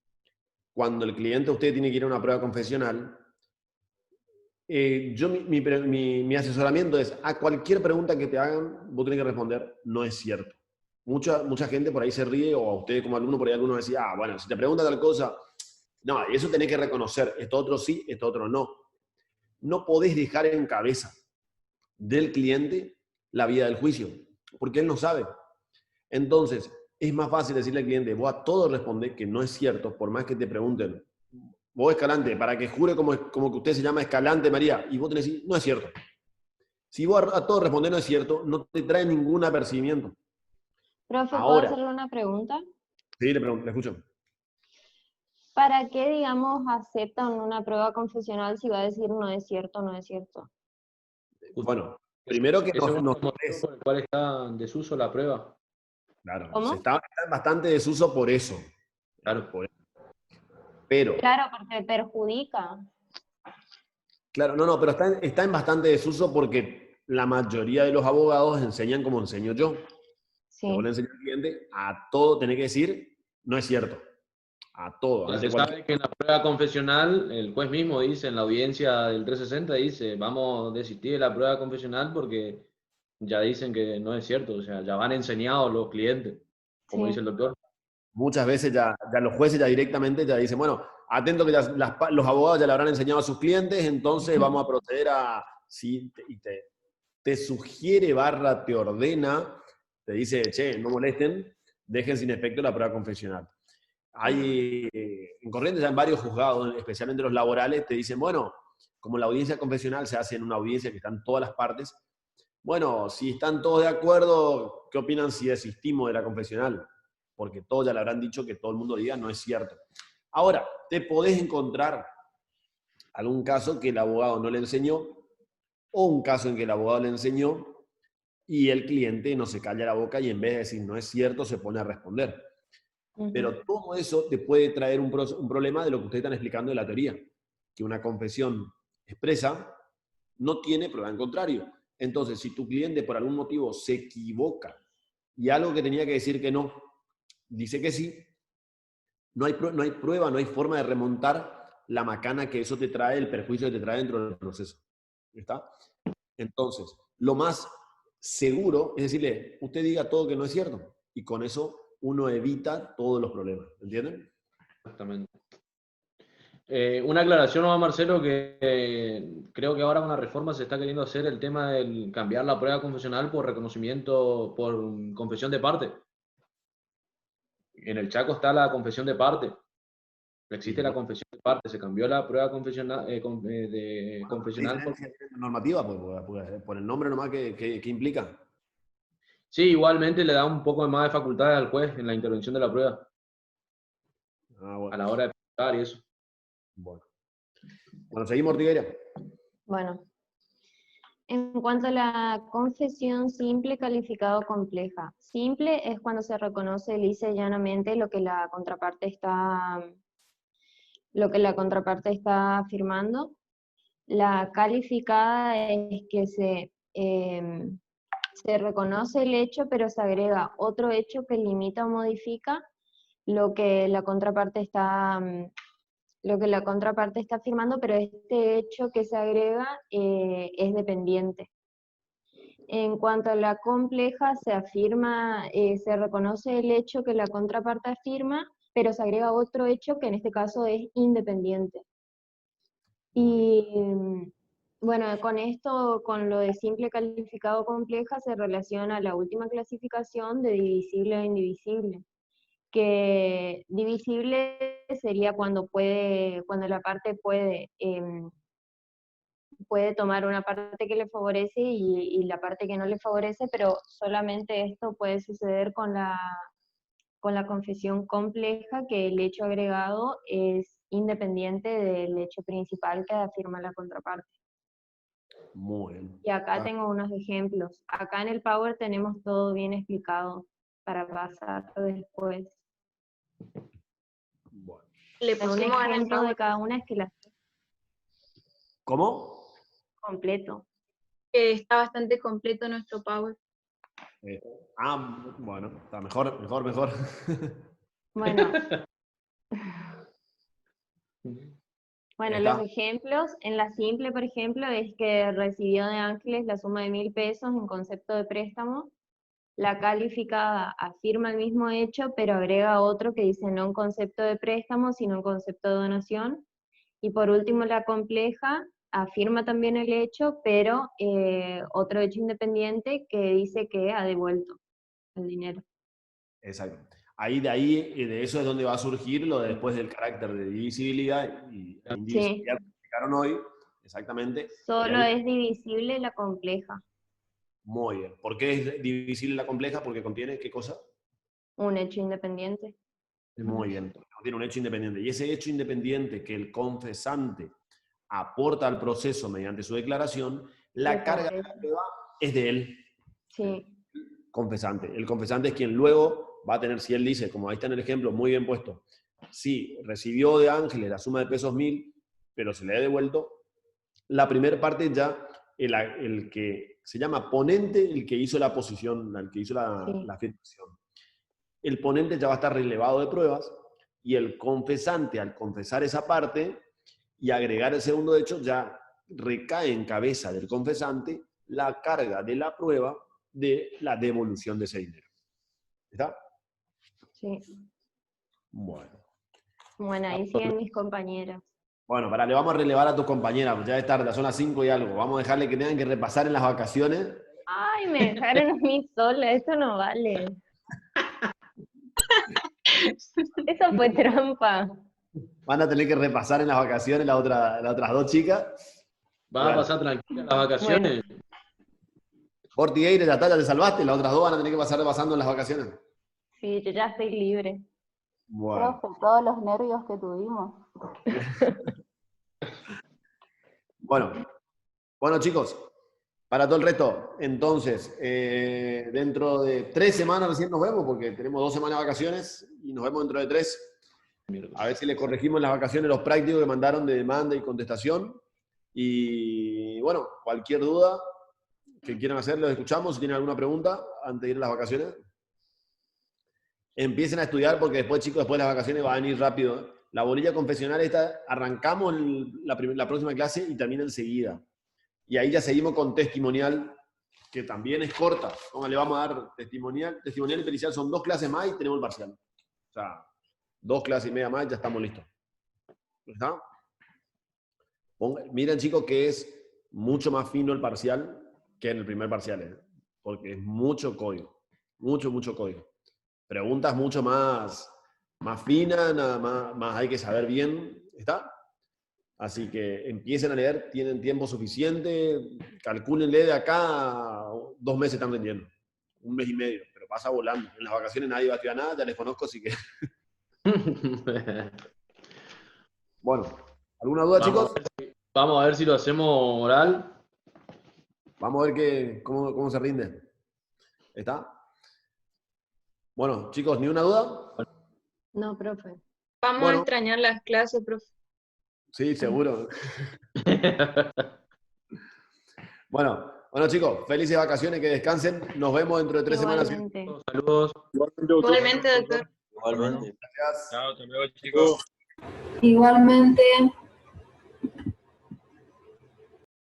cuando el cliente usted tiene que ir a una prueba confesional, mi asesoramiento es a cualquier pregunta que te hagan, vos tenés que responder, no es cierto. Mucha gente por ahí se ríe, o a ustedes como alumno, por ahí alguno decía, bueno, si te pregunta tal cosa, no, eso tenés que reconocer, esto otro sí, esto otro no. No podés dejar en cabeza del cliente la vía del juicio, porque él no sabe. Entonces, es más fácil decirle al cliente, vos a todo responde que no es cierto, por más que te pregunten, vos Escalante, para que jure como que usted se llama Escalante María, y vos tenés que decir, no es cierto. Si vos a todo respondés no es cierto, no te trae ningún apercibimiento. Profe, ¿puedo Ahora, hacerle una pregunta? sí, le escucho. ¿Para qué, digamos, aceptan una prueba confesional si va a decir no es cierto, no es cierto? Bueno, primero que Ese es uno de nos los motivos por el cual está en desuso la prueba. Claro, ¿Cómo? está en bastante desuso por eso. Claro. Pero, Claro, porque perjudica. claro, no, pero está en bastante desuso porque la mayoría de los abogados enseñan como enseño yo. Sí. Que vos le enseñas al cliente, a todo tenés que decir, no es cierto. A todo. Ya se sabe que en la prueba confesional, el juez mismo dice, en la audiencia del 360, dice, vamos a desistir de la prueba confesional porque ya dicen que no es cierto, o sea, ya van enseñados los clientes, como Sí. dice el doctor. Muchas veces ya los jueces ya directamente ya dicen, bueno, atento que los abogados ya le habrán enseñado a sus clientes, entonces vamos a proceder a, si te sugiere / te ordena, te dice, che, no molesten, dejen sin efecto la prueba confesional. Hay, en Corrientes, ya en varios juzgados, especialmente los laborales, te dicen, bueno, como la audiencia confesional se hace en una audiencia que están todas las partes, bueno, si están todos de acuerdo, ¿qué opinan si desistimos de la confesional? Porque todos ya le habrán dicho que todo el mundo diga no es cierto. Ahora, te podés encontrar algún caso que el abogado no le enseñó, o un caso en que el abogado le enseñó y el cliente no se calla la boca y en vez de decir no es cierto, se pone a responder. Pero todo eso te puede traer un problema de lo que ustedes están explicando de la teoría, que una confesión expresa no tiene prueba en contrario. Entonces, si tu cliente por algún motivo se equivoca y algo que tenía que decir que no, dice que sí, no hay prueba, no hay forma de remontar la macana que eso te trae, el perjuicio que te trae dentro del proceso. ¿Está? Entonces, lo más seguro es decirle, usted diga todo que no es cierto, y con eso uno evita todos los problemas, ¿entienden? Exactamente. Una aclaración a Marcelo, que creo que ahora con la reforma se está queriendo hacer el tema de cambiar la prueba confesional por reconocimiento, por confesión de parte. En el Chaco está la confesión de parte. Existe la confesión de parte. Se cambió la prueba confesional, confesional por... normativa, por el nombre nomás que implica. Sí, igualmente le da un poco más de facultades al juez en la intervención de la prueba. Bueno. A la hora de preguntar y eso. Bueno, seguimos, Ortigueira. Bueno, en cuanto a la confesión simple, calificado, compleja. Simple es cuando se reconoce lisa y llanamente lo que la contraparte está afirmando. La calificada es que se reconoce el hecho, pero se agrega otro hecho que limita o modifica lo que la contraparte está afirmando, pero este hecho que se agrega es dependiente. En cuanto a la compleja, se reconoce el hecho que la contraparte afirma, pero se agrega otro hecho que en este caso es independiente. Y bueno, con esto, con lo de simple, calificado, compleja, se relaciona la última clasificación de divisible o indivisible. Que divisible sería cuando la parte puede tomar una parte que le favorece y la parte que no le favorece, pero solamente esto puede suceder con la confesión compleja, que el hecho agregado es independiente del hecho principal que afirma la contraparte. Muy bien. Y acá tengo unos ejemplos. Acá en el Power tenemos todo bien explicado. para pasarlo después. Le Un pusimos en el ejemplo de Power cada una es que la ¿Cómo? completo. que está bastante completo nuestro Power. Bueno, está mejor. Bueno, Ahí los está. ejemplos, en la simple, por ejemplo, es que recibió de Ángeles la suma de 1.000 pesos en concepto de préstamo. La calificada afirma el mismo hecho, pero agrega otro que dice no en concepto de préstamo, sino en concepto de donación. Y por último, la compleja afirma también el hecho, pero otro hecho independiente que dice que ha devuelto el dinero. Exacto. De eso es donde va a surgir lo de después del carácter de divisibilidad y indivisibilidad que explicaron hoy. Exactamente. Solo Y ahí- es divisible la compleja, Muy bien. ¿Por qué es divisible la compleja? Porque contiene, ¿qué cosa? un hecho independiente. Muy bien. Contiene un hecho independiente. Y ese hecho independiente que el confesante aporta al proceso mediante su declaración, la carga de la prueba es de él. Sí. Confesante. El confesante es quien luego va a tener, si él dice, como ahí está en el ejemplo, muy bien puesto, si recibió de Ángeles la suma de pesos 1.000, pero se le ha devuelto, la primera parte ya, el que se llama ponente, el que hizo la posición, el que hizo la afirmación. El ponente ya va a estar relevado de pruebas y el confesante, al confesar esa parte y agregar el segundo hecho, ya recae en cabeza del confesante la carga de la prueba de la devolución de ese dinero. ¿Está? Sí. Bueno. Bueno, ahí siguen mis compañeras. Bueno, le vamos a relevar a tus compañeras, pues ya es tarde, son las 5 y algo. Vamos a dejarle que tengan que repasar en las vacaciones. Ay, me dejaron a mí sola, esto no vale. Eso fue trampa. Van a tener que repasar en las vacaciones las otras dos chicas. ¿Van a pasar tranquilas las vacaciones? Ortigueira y Natalia, te salvaste, las otras dos van a tener que pasar repasando en las vacaciones. Sí, yo ya estoy libre. Bueno. Profe, todos los nervios que tuvimos. Bueno chicos, para todo el resto, entonces, dentro de 3 semanas recién nos vemos, porque tenemos 2 semanas de vacaciones y nos vemos dentro de 3. A ver si le corregimos en las vacaciones los prácticos que mandaron de demanda y contestación. Y bueno, cualquier duda que quieran hacer, los escuchamos. Si tienen alguna pregunta antes de ir a las vacaciones, empiecen a estudiar porque después, chicos, después de las vacaciones va a venir rápido. La bolilla confesional esta, arrancamos la próxima clase y termina enseguida. Y ahí ya seguimos con testimonial, que también es corta. Le vamos a dar testimonial y pericial, son 2 clases más y tenemos el parcial. O sea, 2 clases y media más, ya estamos listos. ¿Está? Miren, chicos, que es mucho más fino el parcial que en el primer parcial, porque es mucho código. Mucho código. Preguntas mucho más finas, más hay que saber bien. ¿Está? Así que empiecen a leer, tienen tiempo suficiente, calcúlenle de acá 2 meses están rindiendo. 1 mes y medio, pero pasa volando. En las vacaciones nadie va a estudiar nada, ya les conozco, así que... Bueno, ¿alguna duda, chicos? Vamos a ver si lo hacemos oral. Vamos a ver cómo se rinde. ¿Está? Bueno, chicos, ¿ni una duda? No, profe. Vamos a extrañar las clases, profe. Sí, seguro. Bueno, chicos, felices vacaciones, que descansen. Nos vemos dentro de 3 semanas. Saludos. Igualmente, doctor. Igualmente. Gracias. Chao, hasta luego, chicos. Igualmente.